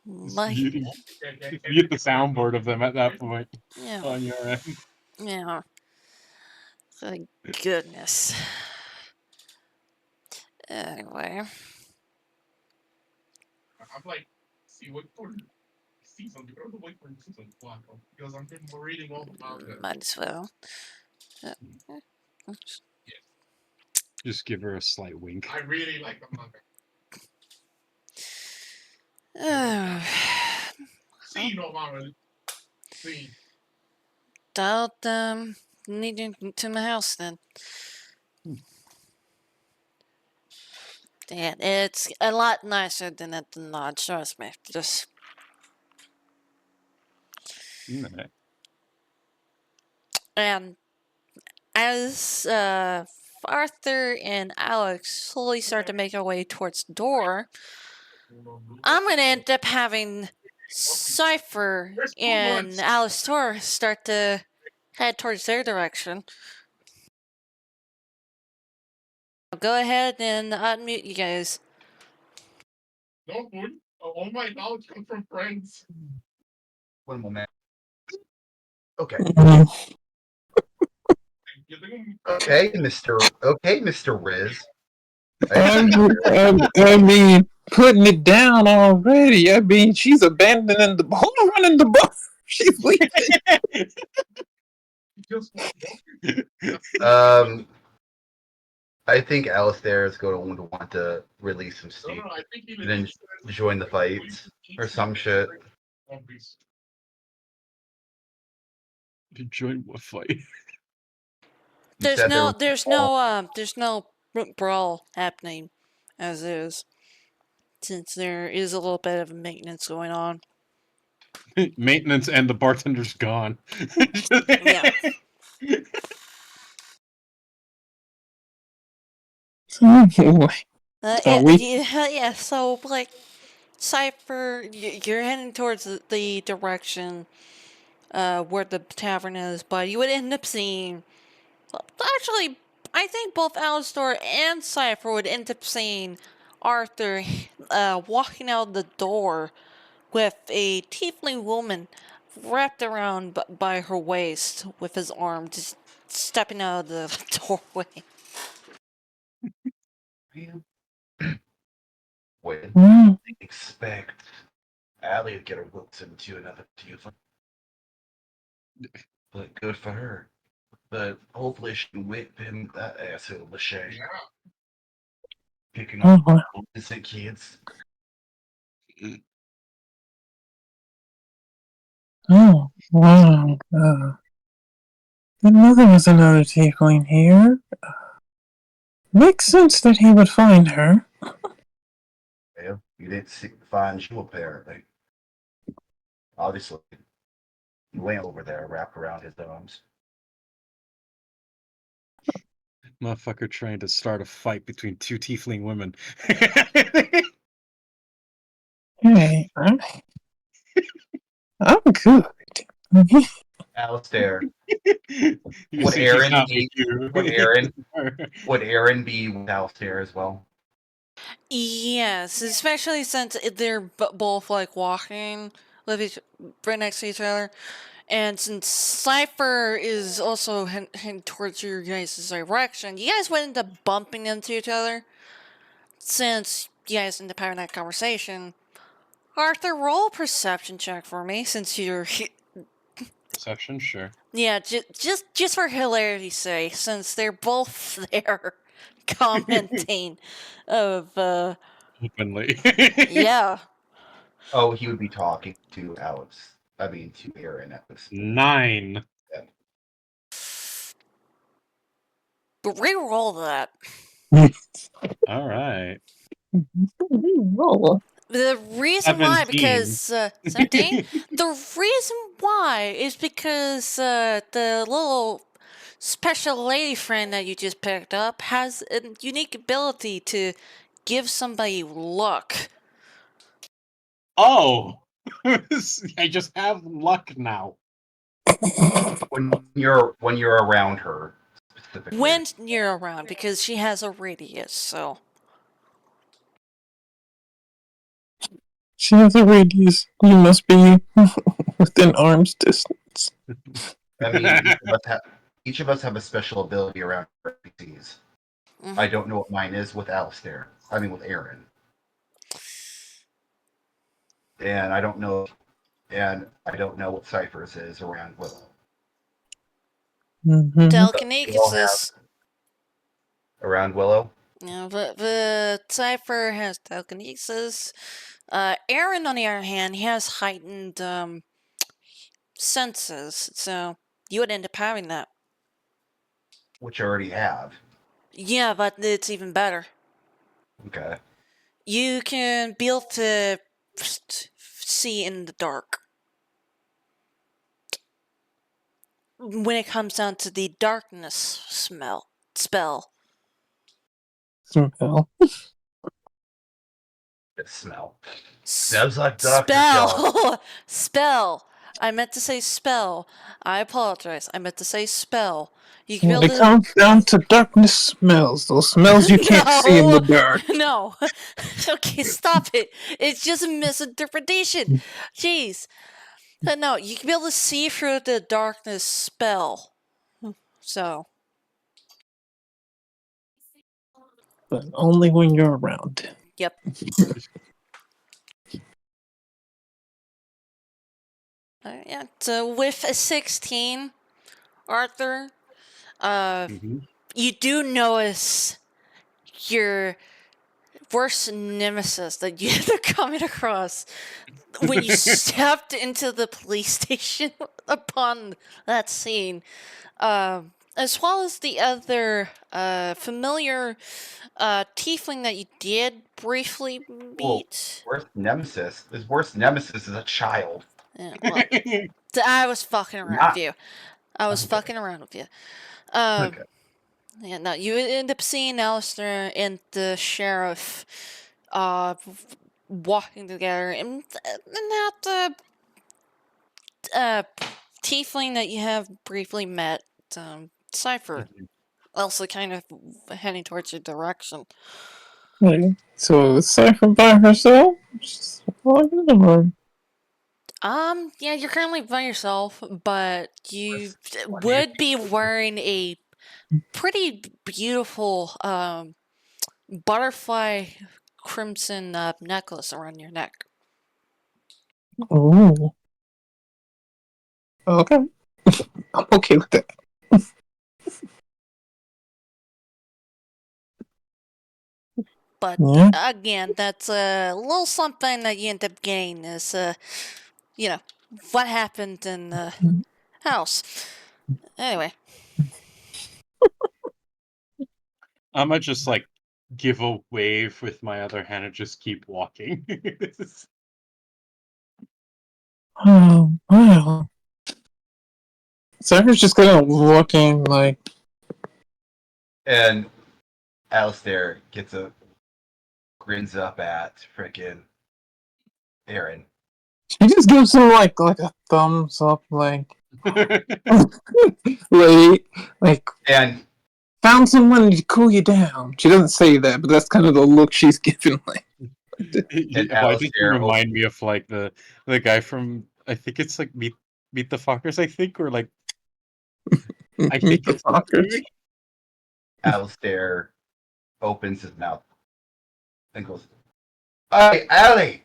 Like, Mute the soundboard of them at that point yeah, on your end. yeah. Thank goodness. Anyway, I'm like, see what for season. You don't wait for season one because I'm been reading all about it. might as well. Just give her a slight wink. I really like the manga. See, no manga. See. I'll need you to my house then. And it's a lot nicer than at the lodge, trust me. Just Alright. and as Arthur and Alex slowly start to make their way towards the door, I'm gonna end up having Cypher and Alistor start to head towards their direction. Go ahead and unmute you guys. No, boy. All my knowledge comes from friends. One moment. Okay. Okay, Mr. Riz. I mean, putting it down already. I mean, she's abandoning the hold on, running the bar. She's leaving. I think Alistair is going to want to release some steam, I think he then join the fights or some shit. Join what fight? You There's said there no, was- there's no brawl happening as is, since there is a little bit of maintenance going on. Maintenance and the bartender's gone. Yeah. So, Yeah, we- yeah, so, like, Cypher, you're heading towards the direction where the tavern is, but you would end up seeing. Well, actually, I think both Alistar and Cypher would end up seeing Arthur walking out the door with a tiefling woman wrapped around by her waist with his arm, just stepping out of the doorway. When Mm, they expect Allie to get her whipped into another tiefling. But good for her. But hopefully she can whip him that asshole Lachey. Yeah. Picking oh, up wow. innocent kids. Oh, wow. Didn't know there was another tiefling here. Makes sense that he would find her. Well, you didn't find you apparently. Obviously, you went over there wrapped around his arms. Motherfucker trying to start a fight between two tiefling women. Hey, I'm good. Alistair, You Would see, she's Aaron not be- with you. would Aaron- would Aaron be with Alistair as well? Yes, especially since they're both like walking with right next to each other, and since Cypher is also heading towards your guys' direction, you guys would end up bumping into each other. Since you guys end up having that conversation, Arthur, roll a perception check for me, since you're Perception, sure. yeah, just for hilarity's sake, since they're both there commenting of Openly. yeah. Oh, he would be talking to to Aaron at this. 9. But re-roll that. All right. Roll. The reason why, 17. because 17. The reason why is because the little special lady friend that you just picked up has a unique ability to give somebody luck. Oh! I just have luck now. When you're around her specifically. When you're around, because she has a radius, so. She has a radius. You must be within arm's distance. I mean, each of us have a special ability around NPCs. Mhm. I don't know what mine is with Alistair. I mean, with Aaron. And I don't know what Cypher's is around Willow. Mm-hmm. Telekinesis. Around Willow? Yeah, but Cypher has telekinesis. Aaron, on the other hand, he has heightened senses, so you would end up having that. Which I already have. Yeah, but it's even better. Okay. You can be able to see in the dark. When it comes down to the darkness spell. Smell. It smell. Smells like darkness, Spell! Spell! I meant to say spell. I apologize. I meant to say spell. You can When be it able to... comes down to darkness smells, those smells you can't see in the dark. No. Okay, stop it. It's just a misinterpretation. Jeez. No, you can be able to see through the darkness spell. So. But only when you're around. Yep. Yeah. So with a 16, Arthur, you do notice your worst nemesis that you're coming across when you stepped into the police station upon that scene, as well as the other familiar tiefling that you did briefly meet. His worst nemesis is a child. Yeah, well, I was fucking around Not- with you. I was Okay. fucking around with you. Um, Okay. yeah, no, you end up seeing Alistair and the sheriff, walking together, and that tiefling that you have briefly met, Cipher, also kind of heading towards your direction. Wait, so is Cypher by herself? She's walking or... Yeah, you're currently by yourself, but you What do you would be wearing a pretty beautiful, butterfly crimson necklace around your neck. Oh. Okay. I'm okay with that. But Yeah. again, that's a little something that you end up gaining is, you know, what happened in the house. Anyway, I might just like give a wave with my other hand and just keep walking. Oh, wow. Cypher's just kind of looking like... And Alistair grins up at frickin' Aaron. She just gives him like a thumbs up, like... like, And found someone to cool you down. She doesn't say that, but that's kind of the look she's giving. Like, Why does he Alistair remind me of like the guy from, I think it's like Meet the Fockers, I think, or like I meet think the it's that fuckers. movie. Alistair opens his mouth and goes, "Hey, Allie!"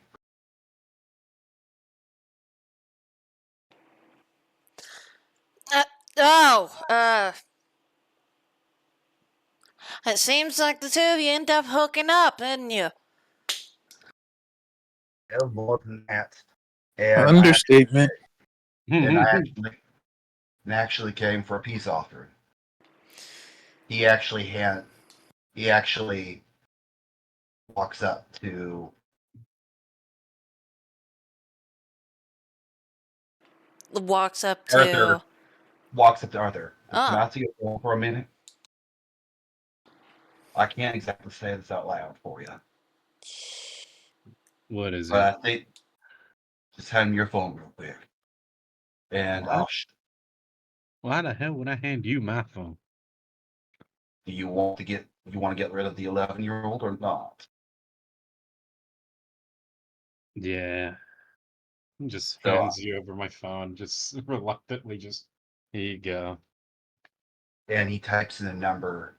it seems like the two of you end up hooking up, didn't you? No more than that. And Understatement. I actually came for a peace offering. He actually walks up to Walks up to. Arthur. Walks up to Arthur. Oh. Can I see your phone for a minute? I can't exactly say this out loud for you, What is but it? I think just hand me your phone real quick, and What? Why the hell would I hand you my phone? do you want to get rid of the 11-year-old or not? Yeah. Just So, hands you over my phone, just reluctantly, just here you go. and he types in a number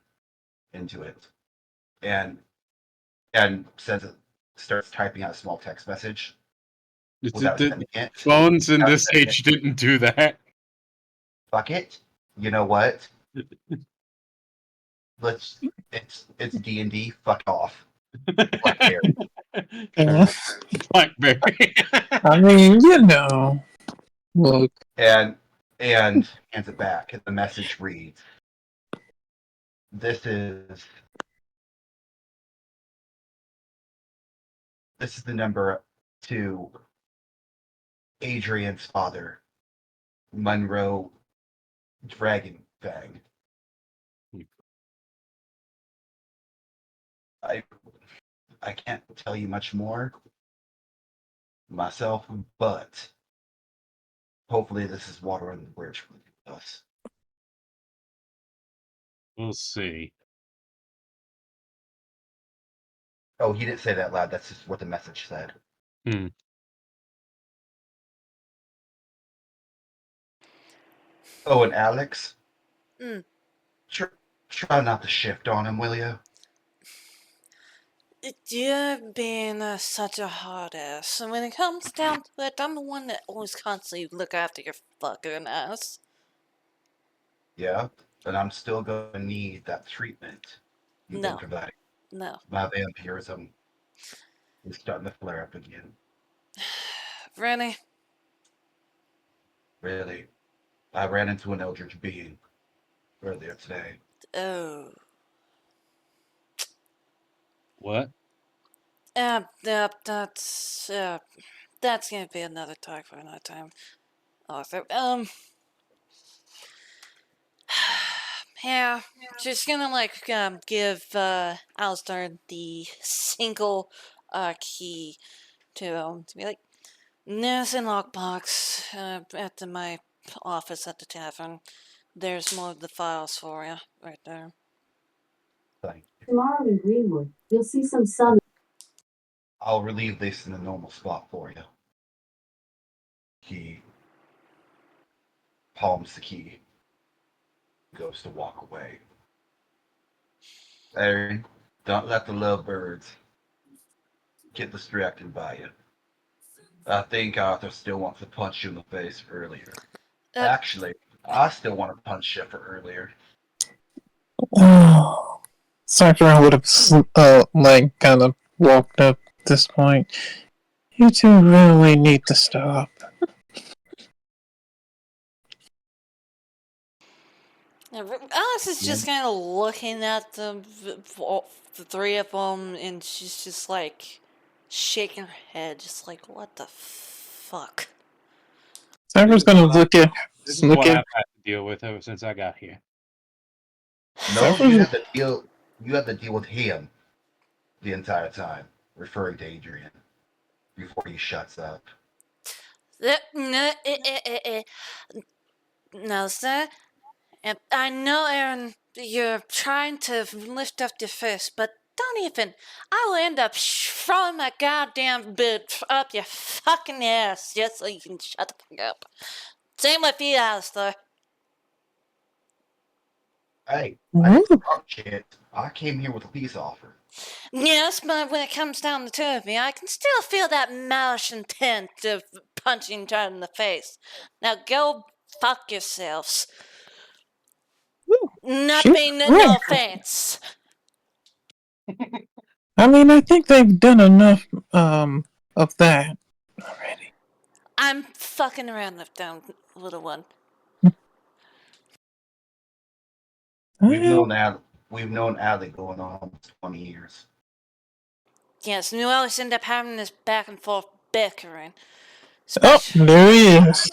into it, and starts typing out a small text message without sending it. Phones in Without this sending age didn't do that. Fuck it. You know what? It's D&D. Fuck off. Blackberry. Yeah. Blackberry. I mean, you know. Look. And hands it back. And the message reads, This is the number to Adrian's father, Monroe Dragonfang. I can't tell you much more myself, but hopefully this is water under the bridge for us. We'll see. Oh, he didn't say that loud. That's just what the message said. Hmm. Oh, and Alex? Mm. Try not to shift on him, will you? You're being such a hard ass. And when it comes down to it, I'm the one that always constantly look after your fucking ass. Yeah, but I'm still going to need that treatment you've been No. providing. No. My vampirism is starting to flare up again. Really? Really. I ran into an eldritch being earlier today. Oh. What? That's, that's gonna be another talk for another time. Arthur, yeah, just gonna like give Alistair the single key to be like, there's a lockbox at my office at the tavern. There's more of the files for you right there. Thank you. Tomorrow in Greenwood, you'll see some sun. I'll relieve this in a normal spot for you. He palms the key. Goes to walk away. Larry, don't let the lovebirds get distracted by you. I think Arthur still wants to punch you in the face earlier. Actually, I still want to punch you for earlier. Oh, Sakura would have, like, kind of walked up at this point. You two really need to stop. Alex is just kind of looking at the three of them, and she's just like shaking her head, just like, what the fuck? Sakura's gonna look at. This is Look what I've at. had to deal with ever since I got here. No, you have to deal. You have to deal with him the entire time, referring to Adrian before he shuts up. No, sir. I know, Aaron, you're trying to lift up your fist, but don't even. I will end up throwing my goddamn bit up your fucking ass just so you can shut the fuck up. Same with you, Alistair. Hey, I didn't talk shit. I came here with a peace offer. Yes, but when it comes down to the two of me, I can still feel that malice intent of punching each other in the face. Now go fuck yourselves. Nothing, no offense. I mean, I think they've done enough of that already. I'm fucking around with them, little one. We've known Allie going on almost 20 years. Yes, and we always end up having this back and forth bickering. Oh, there he is.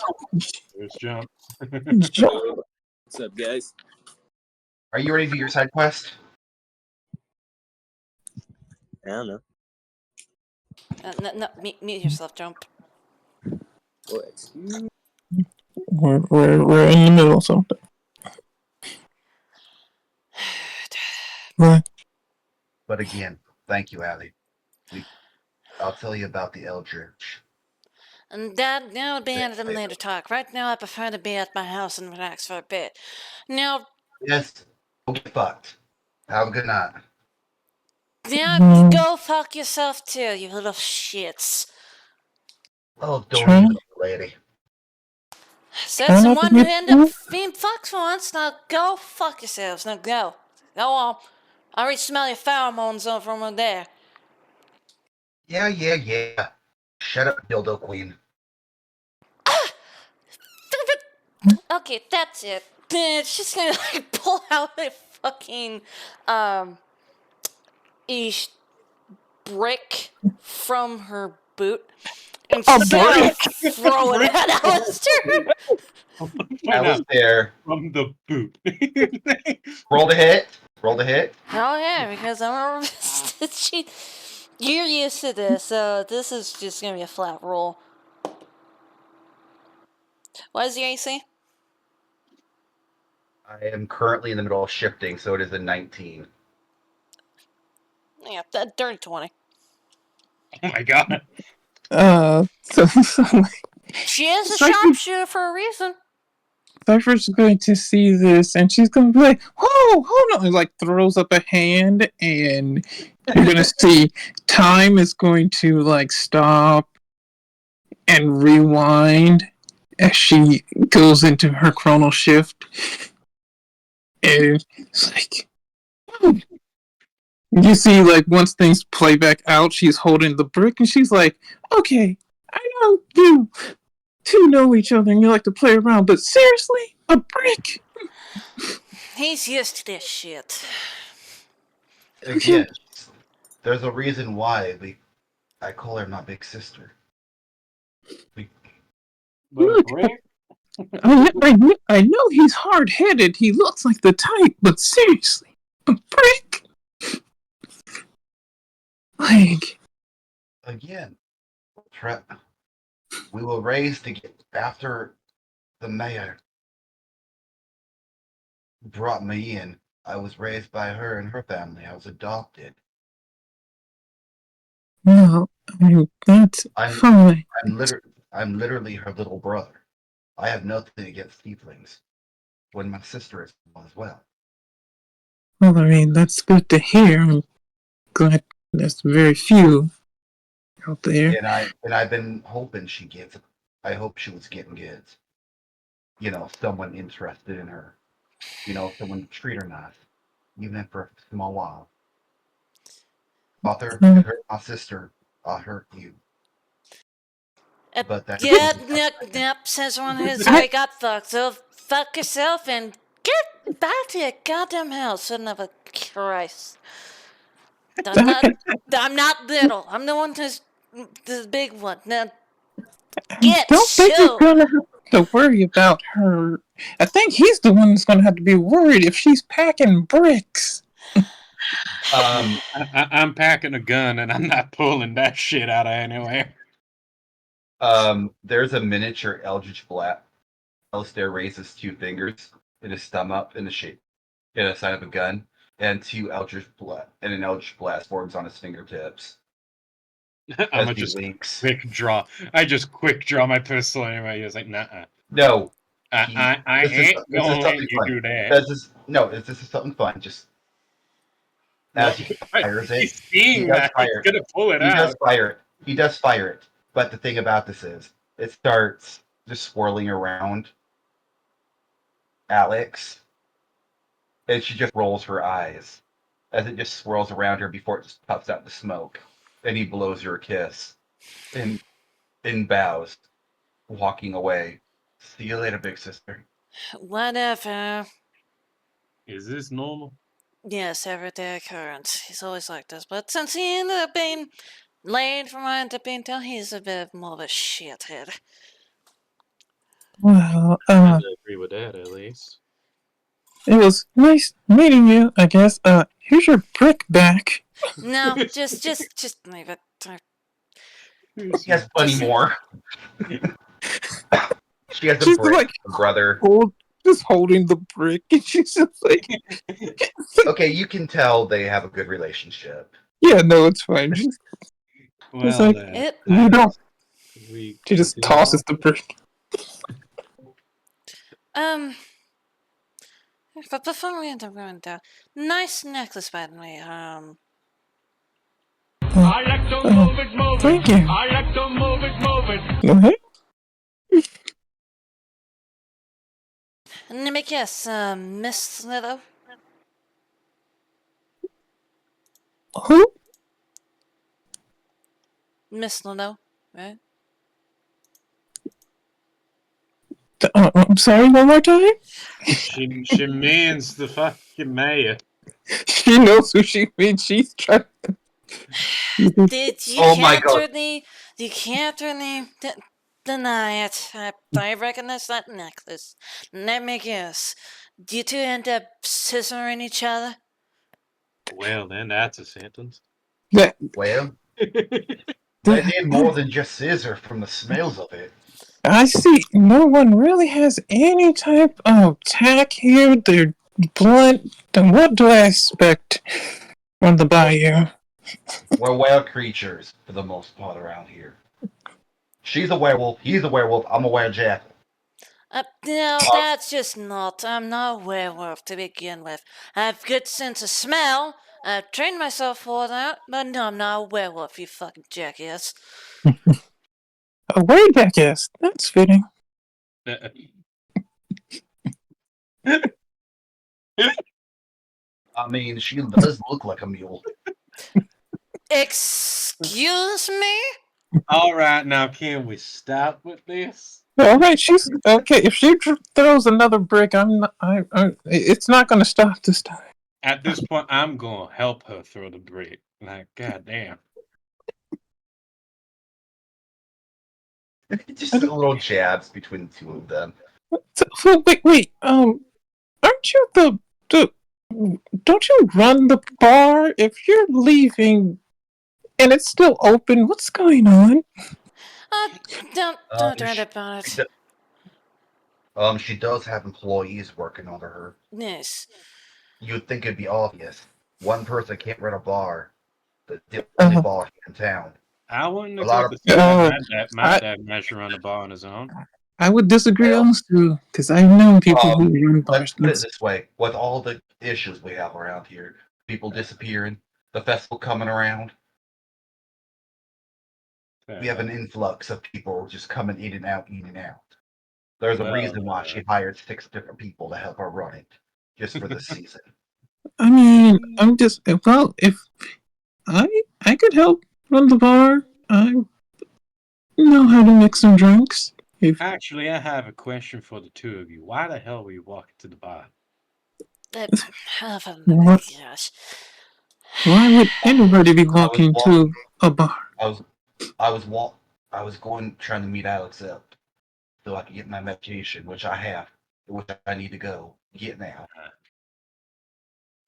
There's Jump. What's up, guys? Are you ready to do your side quest? I don't know. No, mute yourself, Jump. Oh, excuse me. We're in the middle of something. Right. But again, thank you, Allie. I'll tell you about the Eldritch. And that would be at a later talk. Right now, I prefer to be at my house and relax for a bit. Now, Yes, go get fucked. Have a good night. yeah, go fuck yourself too, you little shits. Oh, don't even, lady. Said someone who ended up being fucked for once. Now go fuck yourselves. Now go. Go on. I already smell your pheromones over there. Yeah. Shut up, dildo queen. Okay, that's it. She's gonna like pull out a fucking each brick from her boot and she's gonna throw it at Alistair. Alistair. From the boot. Roll to hit. Roll to hit. Oh yeah, because I'm you're used to this, so this is just gonna be a flat roll. What is the AC? I am currently in the middle of shifting, so it is a 19. Yeah, that dirty 20. Oh my god. She is a sharpshooter for a reason. Cypher's going to see this, and she's going to be like, "Whoa, hold on!" And like throws up a hand, and you're going to see time is going to like stop and rewind as she goes into her chronal shift. And it's like, you see, like once things play back out, she's holding the brick, and she's like, "Okay, I know you two know each other and you like to play around, but seriously, a brick?" He's used to this shit. Again, there's a reason why I call her my big sister. But Look, brick? I know he's hard-headed. He looks like the type, but seriously, a brick? Like, Again, we were raised to get after the mayor brought me in. I was raised by her and her family. I was adopted. well, I mean, that's I'm fine. I'm literally her little brother. I have nothing against tieflings. When my sister is as well. Well, I mean, that's good to hear. I'm glad there's very few out there. And I've been hoping she gets it. I hope she was getting kids. You know, someone interested in her. You know, someone to treat her nice, even for a small while. Father, you hurt my sister, I'll hurt you. But that Yeah, yep, says one who's already got fucked. So fuck yourself and get back to your goddamn house, son of a Christ. I'm not little. I'm the one who's the big one. Now, get Don't think you're chill. gonna have to worry about her. I think he's the one that's gonna have to be worried if she's packing bricks. I'm packing a gun and I'm not pulling that shit out of anywhere. There's a miniature Eldritch Blast. Alistair raises 2 fingers in his thumb up in the shape, in a sign of a gun, and an Eldritch Blast forms on his fingertips. I'm gonna just quick draw. I just quick draw my pistol anyway. He was like, nah. No. I ain't gonna let you do that. This is something fun. Just as he fires it, he's gonna pull it out. He does fire it. But the thing about this is, it starts just swirling around Alex, and she just rolls her eyes as it just swirls around her before it just puffs out the smoke. And he blows her a kiss and bows, walking away. See you later, big sister. Whatever. Is this normal? Yes, everyday occurrence. He's always like this, but since he ended up being late for my to being told, he's a bit more of a shithead. Well, I agree with that at least. It was nice meeting you, I guess. Here's your brick back. No, just leave it. He has plenty more. She has a She's brick, like, brother. Just holding the brick, and she's just like, okay, you can tell they have a good relationship. Yeah, no, it's fine. It's like, you don't. She just tosses the brick. But before we end up going down, nice necklace, by the way. I like to move it, move it. Thank you. I like to move it, move it. Okay. Let me guess, Miss Little? Who? Miss Little, right? I'm sorry, one more time? She means the fucking mayor. She knows who she means. She's trying to... You can't really deny it. I recognize that necklace. Let me guess. Do you two end up scissoring each other? Well, then that's a sentence. Well, they need more than just scissor from the smells of it. I see no one really has any type of tack here. They're blunt. Then what do I expect from the bayou? We're wild creatures, for the most part, around here. She's a werewolf, he's a werewolf, I'm a werewolf. No, that's just not. I'm not a werewolf to begin with. I have good sense of smell. I've trained myself for that, but no, I'm not a werewolf, you fucking jackass. A way jackass. That's fitting. I mean, she does look like a mule. Excuse me? All right, now can we stop with this? All right, she's okay. If she throws another brick, it's not going to stop this time. At this point, I'm gonna help her throw the brick. Like, goddamn. Just little jabs between the two of them. So, wait. Aren't you the don't you run the bar? If you're leaving and it's still open, what's going on? Don't worry about it. She does have employees working under her. Yes. You'd think it'd be obvious. One person can't run a bar. The only bar here in town. I wouldn't A lot exactly say my dad managed to run the bar on his own. I would disagree also, because I've known people who run Let's bars. put it this way: with all the issues we have around here, people disappearing, the festival coming around, we have an influx of people just coming in and out, in and out. There's a reason why she hired 6 different people to help her run it, just for this season. I mean, I'm just if I could help run the bar, I know how to mix some drinks. Actually, I have a question for the two of you. Why the hell were you walking to the bar? What? Why would anybody be walking to a bar? I was going trying to meet Alex up so I could get my medication, which I have, which I need to go get now.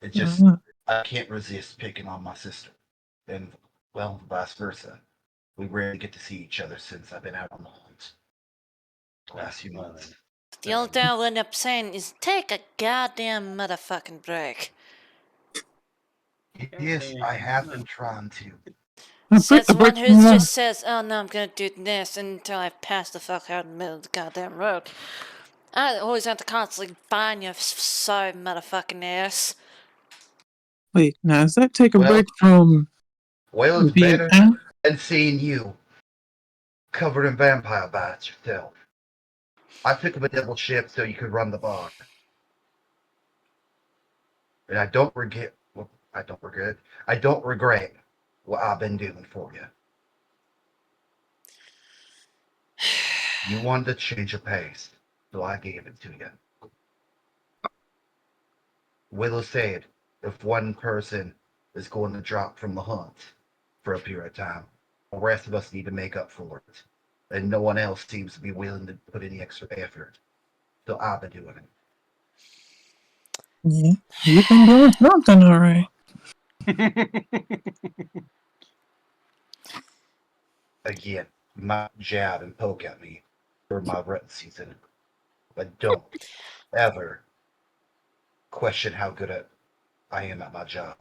It just I can't resist picking on my sister, and well, vice versa. We rarely get to see each other since I've been out on the hunt the last few months. The only thing I'll end up saying is take a goddamn motherfucking break. Yes, I have been trying to. Says the one who just says, oh no, I'm gonna do this until I pass the fuck out in the middle of the goddamn road. I always have to constantly find your sorry motherfucking ass. Wait, now does that take a break from Well, it's being better out? than seeing you covered in vampire bites yourself. I took up a double shift so you could run the bar. And I don't regret what I've been doing for you. You wanted to change your pace, so I gave it to you. Willow said if one person is going to drop from the hunt for a period of time, the rest of us need to make up for it. And no one else seems to be willing to put any extra effort. So I've been doing it. Yeah, you've been doing something alright. Again, you might jab and poke at me for my rut season, but don't ever question how good I am at my job.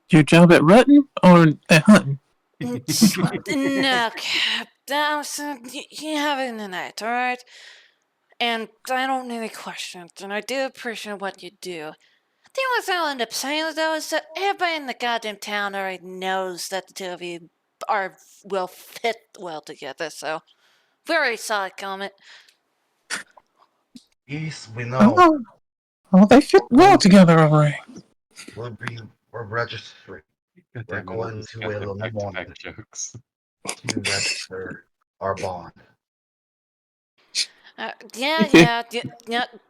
Your job at rutting or at hunting? No, Cap, you have it in the night, alright? And I don't really question it, and I do appreciate what you do. The only thing I'll end up saying, though, is that everybody in the goddamn town already knows that the two of you will fit well together, so we already saw it coming. Yes, we know. Oh, they fit well together alright. We're registering. We're going to Willow in the morning to register our bond. Yeah,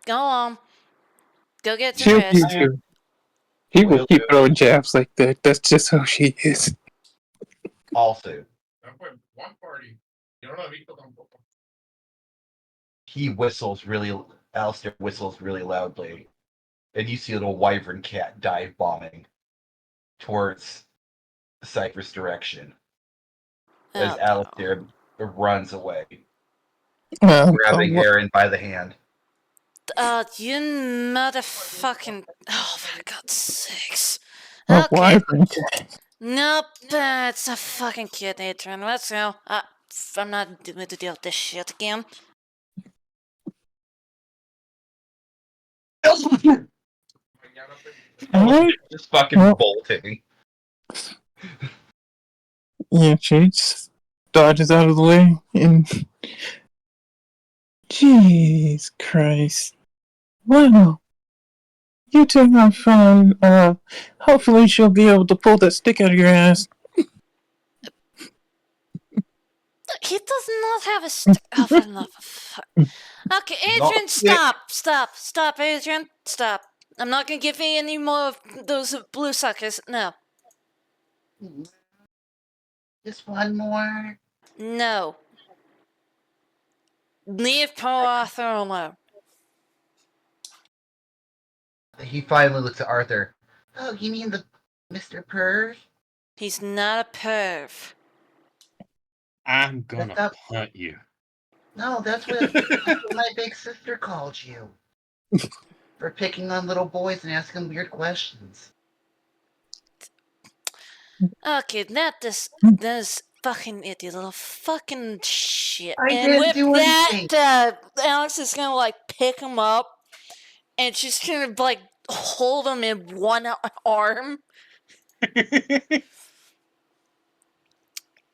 go on. Go get some She'll rest. He will keep throwing jabs like that. That's just how she is. Also, One party. Yo no lo he visto tampoco. Alistair whistles really loudly, and you see a little wyvern cat dive bombing towards Cypher's direction as Alistair runs away, grabbing Aaron by the hand. You motherfucking... Oh, for God's sakes. A Okay. wyvern cat. Nope, it's a fucking kid, Adrian. Let's go. I'm not doing to deal with this shit again. Just fucking bolting. Yeah, she just dodges out of the way and... Jeez Christ. Well, you two have fun. Hopefully she'll be able to pull that stick out of your ass. He does not have a stick. Oh, for the love of fuck. Okay, Adrian, stop, Adrian, stop. I'm not gonna give you any more of those blue suckers. No. Just one more. No. Leave Poe Arthur alone. He finally looks at Arthur. Oh, you mean the Mr. Perv? He's not a perv. I'm gonna That's punt you. No, that's what my big sister called you. For picking on little boys and asking weird questions. Okay, not this fucking idiot, little fucking shit. I And didn't with do that, anything. Alex is gonna like pick him up, and she's gonna like hold him in one arm,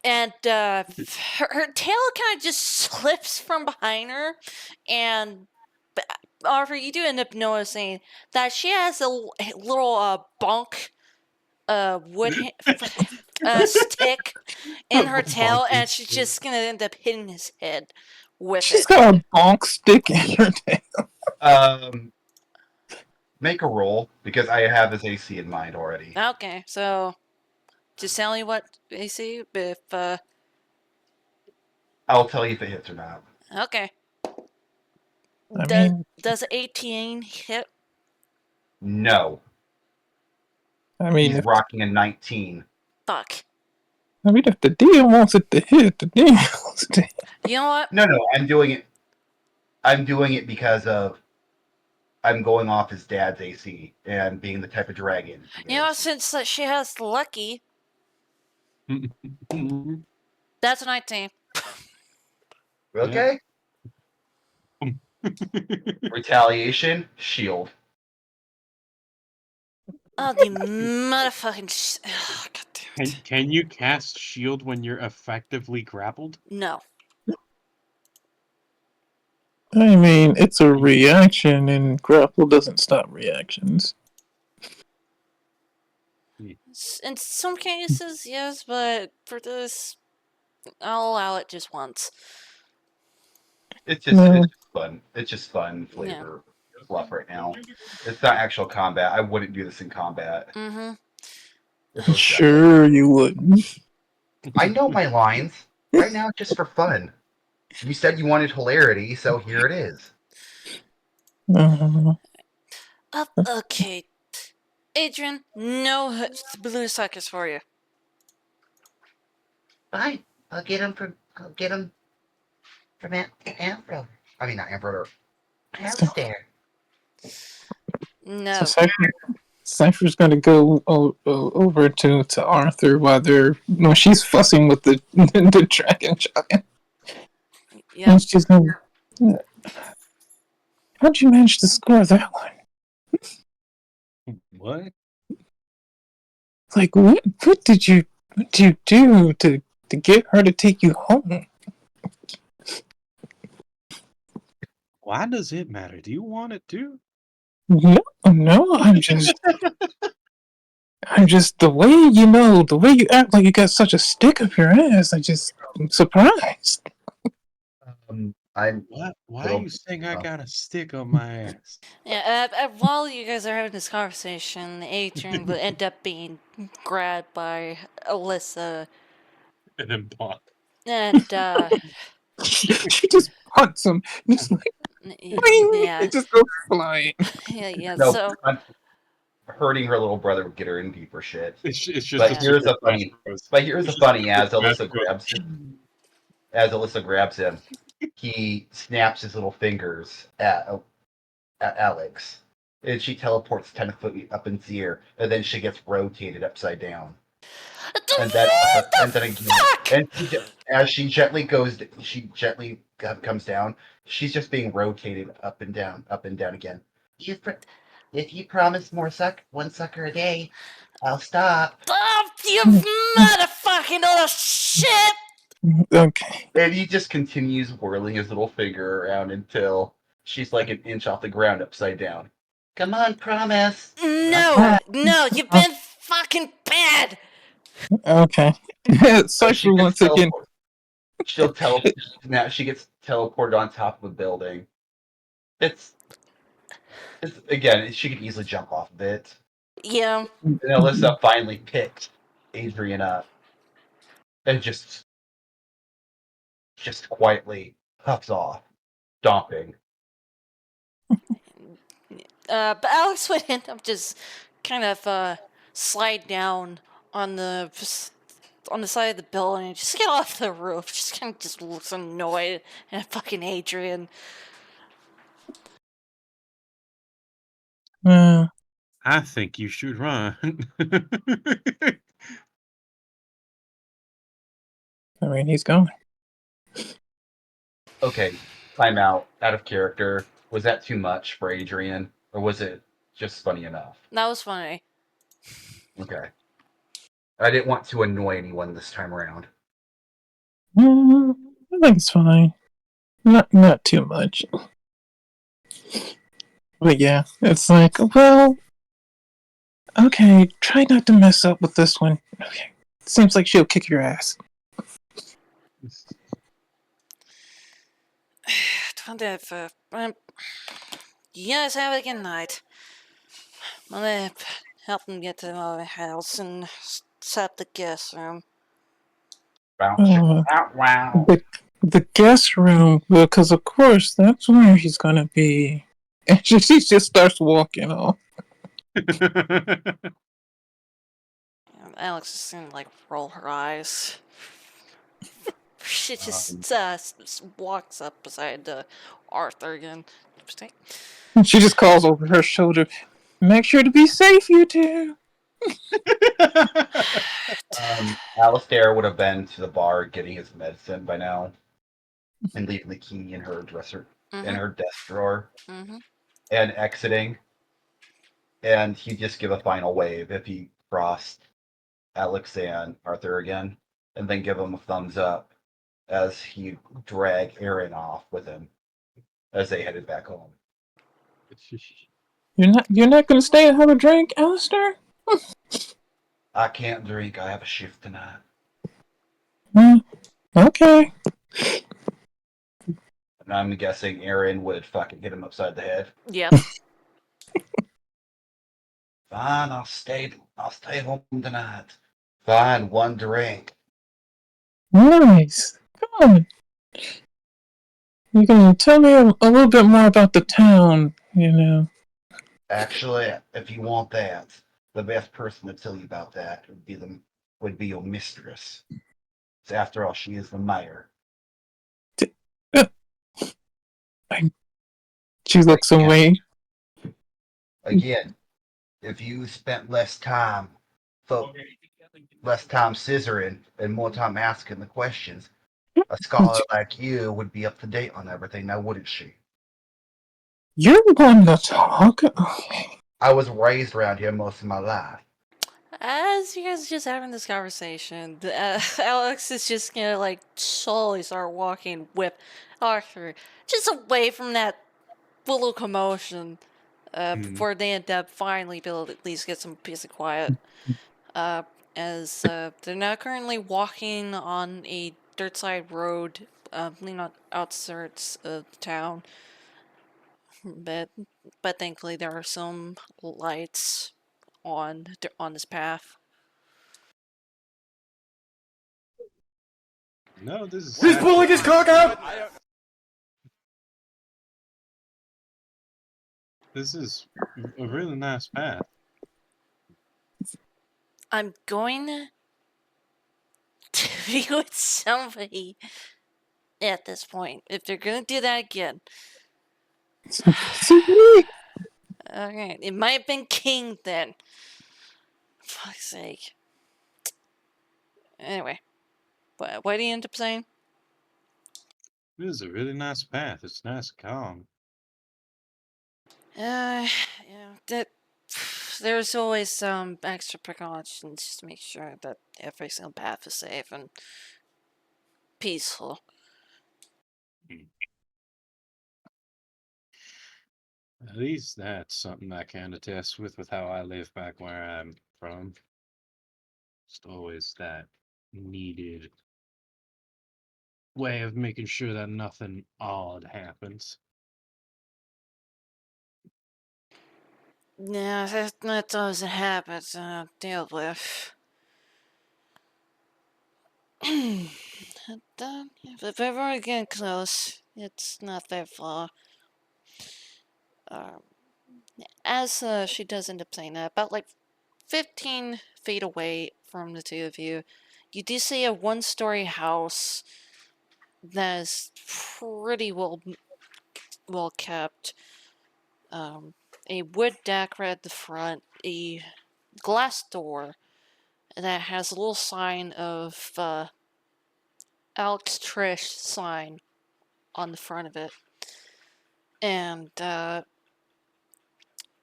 and her tail kind of just slips from behind her, and Arthur, you do end up noticing that she has a little bonk wood stick in her tail, and she's just gonna end up hitting his head with She's it. got a bonk stick in her tail. Make a roll because I have his AC in mind already. Okay, so just tell you what AC if I'll tell you if it hits or not. okay. I mean, Does 18 hit? No. I mean, He's rocking a 19. Fuck. I mean, if the DM wants it to hit, the DM wants it to hit. You know what? No, I'm doing it. I'm doing it because of I'm going off his dad's AC and being the type of dragon. You know, since she has lucky, that's a 19. Okay. Retaliation, shield. Oh, the motherfucking. Oh, God damn it. Can you cast shield when you're effectively grappled? No. I mean, it's a reaction, and grapple doesn't stop reactions. In some cases, yes, but for this, I'll allow it just once. It's just fun. It's just fun flavor fluff right now. It's not actual combat. I wouldn't do this in combat. Mm-hmm. Sure, you wouldn't. I know my lines. Right now, it's just for fun. You said you wanted hilarity, so here it is. Okay. Adrian, no blue suckers for you. Fine. I'll get him from Ambrose. I mean, not Ambrose. Downstairs. No. So Cypher's going to go over to Arthur when she's fussing with the the dragon giant. Yeah. And she's going, how'd you manage to score that one? What? Like, what did you do to get her to take you home? Why does it matter? Do you want it to? No, I'm just the way you act like you got such a stick up your ass. I'm surprised. Why are you saying I got a stick on my ass? Yeah, while you guys are having this conversation, Adrian will end up being grabbed by Alyssa. And then pop. And, she just punts him. Just like, yeah. it just goes flying. Yeah, no, so... hurting her little brother would get her in deeper shit. It's just but here's the funny as Alyssa grabs him, he snaps his little fingers at Alex, and she teleports 10 foot up in the air, and then she gets rotated upside down. And then again, and as she gently comes down. She's just being rotated up and down again. If you promise one sucker a day, I'll stop. Stop, you motherfucking little shit! Okay. And he just continues whirling his little finger around until she's like an inch off the ground upside down. Come on, promise. No, you've been fucking bad. Okay. Cypher once again. She'll now she gets teleported on top of a building. It's again, she could easily jump off of it. Yeah. And Alyssa finally picked Adrian up and just quietly huffs off. stomping. But Alex would end up just kind of slide down on the side of the building and just get off the roof. Just kind of just looks annoyed at fucking Adrian. I think you should run. I mean, he's going. Okay, time out. Out of character. Was that too much for Adrian, or was it just funny enough? That was funny. Okay. I didn't want to annoy anyone this time around. I think it's fine. Not too much. But yeah, it's like, well, okay, try not to mess up with this one. Okay. Seems like she'll kick your ass. Whatever. You guys have a good night. I'm gonna help them get to my house and set up the guest room. Wow. The guest room, because of course that's where he's gonna be. And she just starts walking off. Alex is gonna like roll her eyes. She just walks up beside Arthur again. She just calls over her shoulder, "Make sure to be safe, you two." Alistair would have been to the bar getting his medicine by now, and leaving the key in her dresser, in her desk drawer, and exiting. And he'd just give a final wave if he crossed Alex and Arthur again, and then give him a thumbs up as he dragged Aaron off with him as they headed back home. You're not gonna stay and have a drink, Alistair? I can't drink. I have a shift tonight. Okay. And I'm guessing Aaron would fucking hit him upside the head. Yeah. Fine, I'll stay home tonight. Fine, one drink. Nice. Come on. You can tell me a little bit more about the town, you know. Actually, if you want that, the best person to tell you about that would be your mistress. So after all, she is the mayor. She looks away. Again, if you spent less time scissoring and more time asking the questions, a scholar like you would be up to date on everything, now wouldn't she? You're one to talk. Okay. I was raised around here most of my life. As you guys are just having this conversation, Alex is just gonna like slowly start walking with Arthur just away from that little commotion before they end up finally be able to at least get some peace and quiet. As they're now currently walking on a dirt side road, leaning on outskirts of the town. But thankfully there are some lights on this path. No, this is. He's pulling his cock out! This is a really nice path. I'm going to be with somebody at this point. If they're gonna do that again. Okay, it might have been King then. For fuck's sake. Anyway, what do you end up saying? This is a really nice path. It's nice and calm. Yeah, there's always some extra precautions just to make sure that every single path is safe and peaceful. At least that's something I can attest with how I live back where I'm from. Just always that needed way of making sure that nothing odd happens. Yeah, that doesn't happen to deal with. If ever I get close, It's not that far. As she does end up saying that, about like 15 feet away from the two of you, you do see a one-story house that is pretty well kept. A wood deck right at the front, a glass door that has a little sign of Alex Trish sign on the front of it. And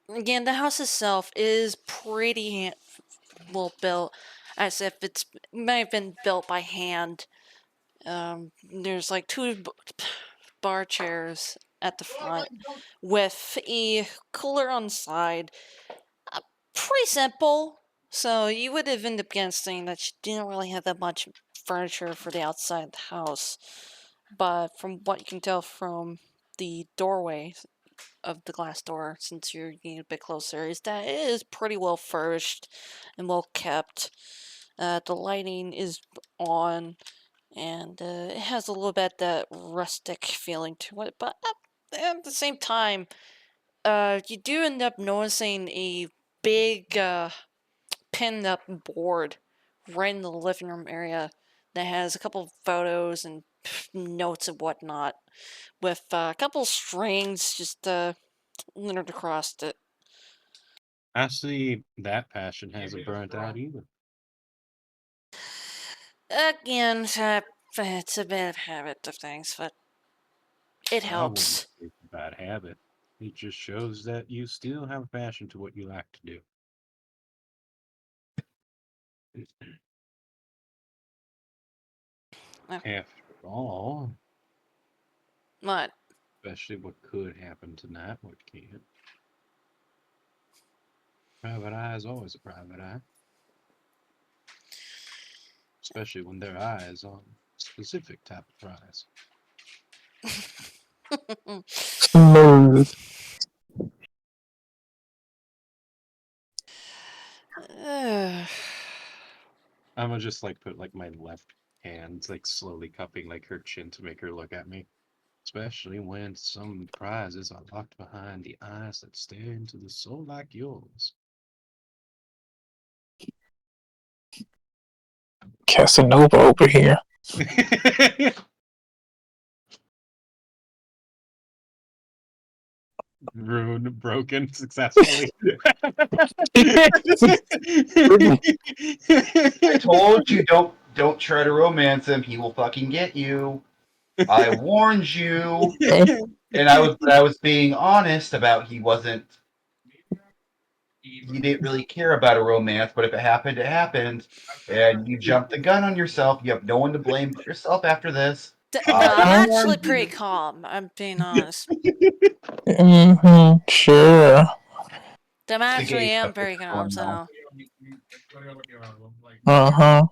again, the house itself is pretty well built, as if it may have been built by hand. There's like two bar chairs at the front with a cooler on the side. Pretty simple. So you would have ended up guessing that she didn't really have that much furniture for the outside of the house. But from what you can tell from the doorway of the glass door, since you're getting a bit closer, is that it is pretty well furnished and well kept. The lighting is on, and it has a little bit that rustic feeling to it. But at the same time, you do end up noticing a big pinned up board right in the living room area that has a couple of photos and notes and whatnot, with a couple strings just littered across it. I see that passion hasn't burnt out either. Again, it's a bad habit of things, but it I helps. wouldn't say it's a bad habit. It just shows that you still have a passion to what you like to do. After all, What? especially what could happen tonight, what can't. Private eye is always a private eye. Especially when their eye is on a specific type of prize. Smooth. I'm gonna just like put like my left hand like slowly cupping like her chin to make her look at me. Especially when some prizes are locked behind the eyes that stare into the soul like yours. Casanova over here. Ruined, broken, successfully. I told you don't try to romance him. He will fucking get you. I warned you, and I was being honest about he wasn't. You didn't really care about a romance, but if it happened, it happened, and you jumped the gun on yourself. You have no one to blame but yourself after this. No, I'm warned actually pretty you. calm. I'm being honest. Sure. I'm The actually gay am stuff very is calm, going on. so.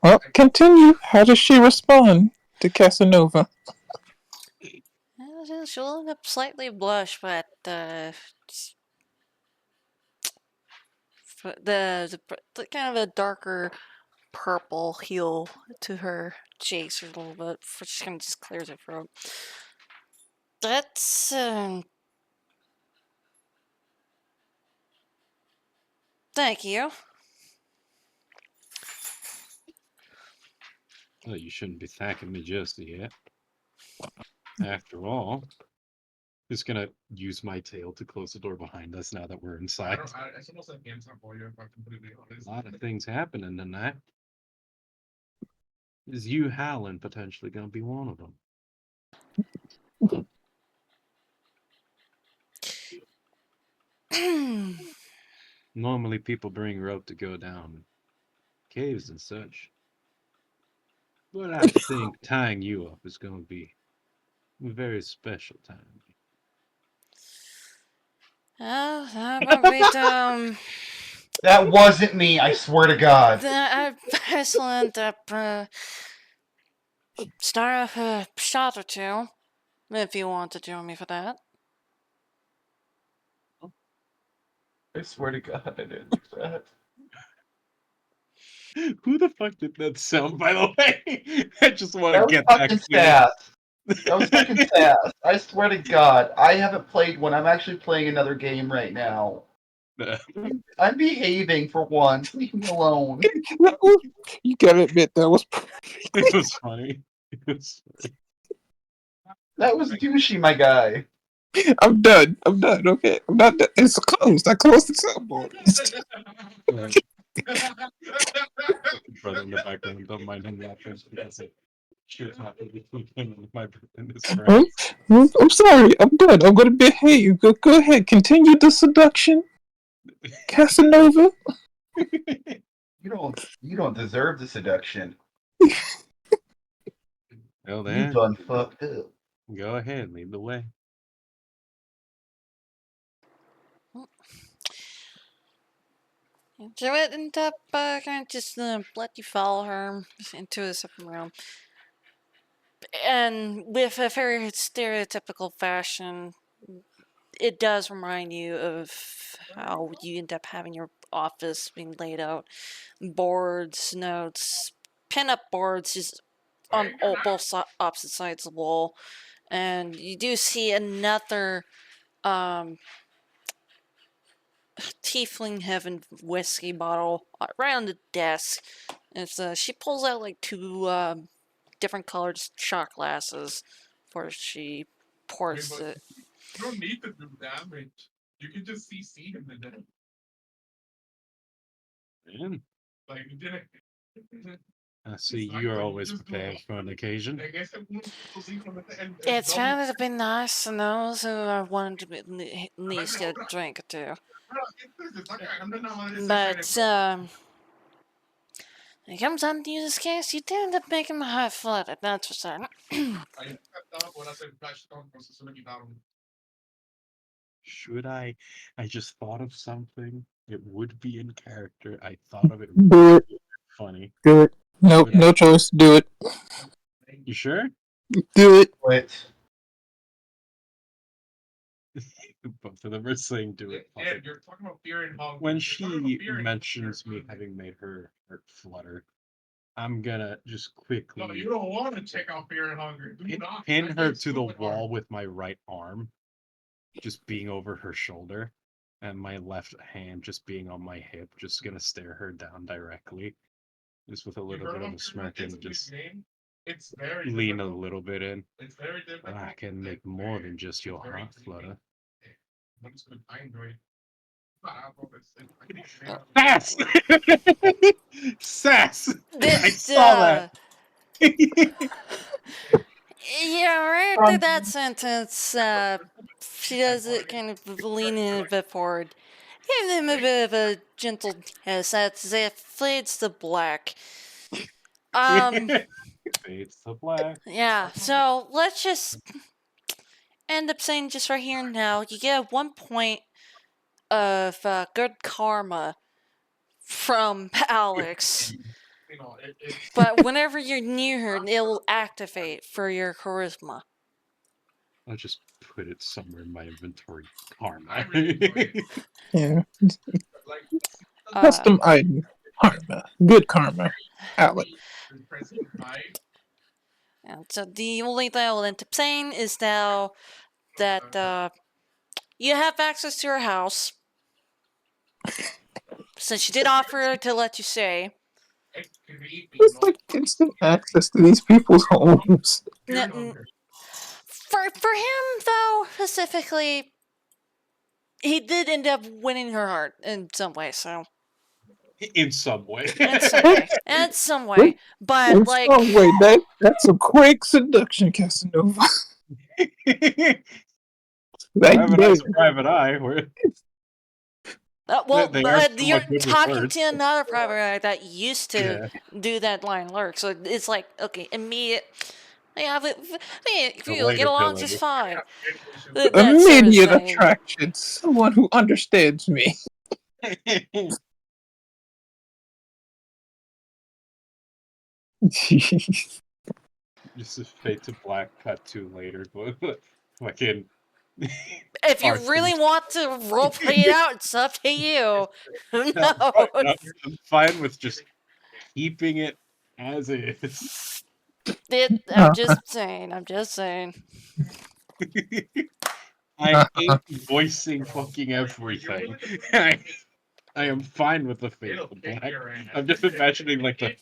Well, continue. How does she respond to Casanova? She'll end up slightly blush, but the kind of a darker purple hue to her cheeks a little bit. She kind of just clears her throat. That's thank you. Well, you shouldn't be thanking me just yet. After all, just gonna use my tail to close the door behind us now that we're inside. I suppose that game's not for you, if I'm completely honest. A lot of things happening tonight. Is you howling potentially gonna be one of them? Normally people bring rope to go down caves and such. But I think tying you up is gonna be a very special time. That wasn't me, I swear to God. I will end up start off a shot or two, if you want to join me for that. I swear to God, I didn't do that. Who the fuck did that sound, by the way? I just want That to was get that fucking clear. fast. That was fucking fast. I swear to God, I haven't played one. I'm actually playing another game right now. I'm behaving for once. Leave me alone. You gotta admit that was. It was funny. It was funny. That was douchey, my guy. I'm done. I'm done. Okay, I'm not done. It's closed. I closed the soundboard. Brother in the background, don't mind him laughing because it should happen between him and his friend. I'm sorry. I'm done. I'm gonna behave. Go ahead. Continue the seduction, Casanova. You don't deserve the seduction. Well You then, done fucked up. go ahead, lead the way. So it ended up kind of just let you follow her into a separate room. And with a very stereotypical fashion, it does remind you of how you end up having your office being laid out. Boards, notes, pin-up boards just on both opposite sides of the wall. And you do see another Tiefling Heaven whiskey bottle right on the desk. It's she pulls out like two different colored shot glasses before she pours but it. You don't need to do damage. You can just CC him to death. Man, Like you didn't. I see you're always prepared for an occasion. It's kind of been nice to those who are wanting to at least get a drink or two. But when it comes down to this case, you did end up making my heart flutter, that's for certain. Should I? I just thought of something. It would be in character. I thought of it. Do it. Funny. Do it. Nope. No choice. Do it. You sure? Do it. Quit. Both of them are saying do it. Ed, you're talking about fear and hunger. When she mentions me having made her heart flutter, I'm gonna just quickly No, you don't want to check out fear and hunger. Do not. pin her to the wall with my right arm, just being over her shoulder, and my left hand just being on my hip, just gonna stare her down directly, just with a little bit of a smirk and just It's very lean difficult. a little bit in. It's very difficult. I can make more than just your Very heart flutter. But it's good. I enjoy it. Sass! Sass! I This, saw that. yeah, right after that sentence, she does it kind of leaning a bit forward. Give him a bit of a gentle hiss as it fades to black. Fades to black. Yeah, so let's just end up saying just right here and now, you get 1 point of good karma from Alex. But whenever you're near her, it'll activate for your charisma. I'll just put it somewhere in my inventory. Karma. I really enjoy it. Yeah. Uh, Custom item. Karma. Good karma. Alex. And so the only thing I will end up saying is now that you have access to her house. Since she did offer to let you stay. It's like instant access to these people's homes. For him though, specifically, he did end up winning her heart in some way, so In some way. in some way. But In like some way, that's a quick seduction, Casanova. Private eye. You're talking to another private eye that used to do that line lurk, so it's like, okay, immediate. Yeah, but we'll get along just fine. Immediate attraction. Someone who understands me. Just a fade to black, cut to later, but fucking. If you really want to roleplay it out, it's up to you. Who knows? I'm fine with just keeping it as is. I'm just saying. I'm just saying. I hate voicing fucking everything. I am fine with the fate of the black. I'm just imagining like the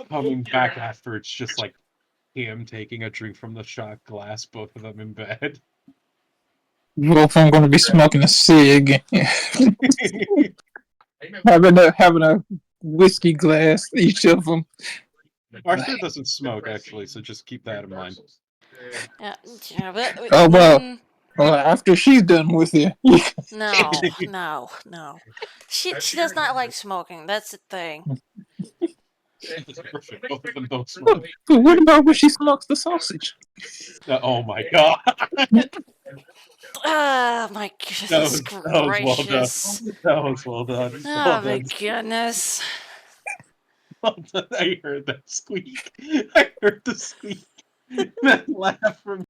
coming back after it's just like him taking a drink from the shot glass, both of them in bed. Both of them going to be smoking a cig, having a whiskey glass each of them. Arthur doesn't smoke actually, so just keep that in mind. Yeah, but Oh well. Well, after she's done with you. no. She does not like smoking. That's the thing. Perfect. Both of them don't smoke. But what about when she smokes the sausage? Oh my god. Ah, my goodness gracious. That was well done. Oh my goodness. Well done. I heard that squeak. I heard the squeak. That laugh from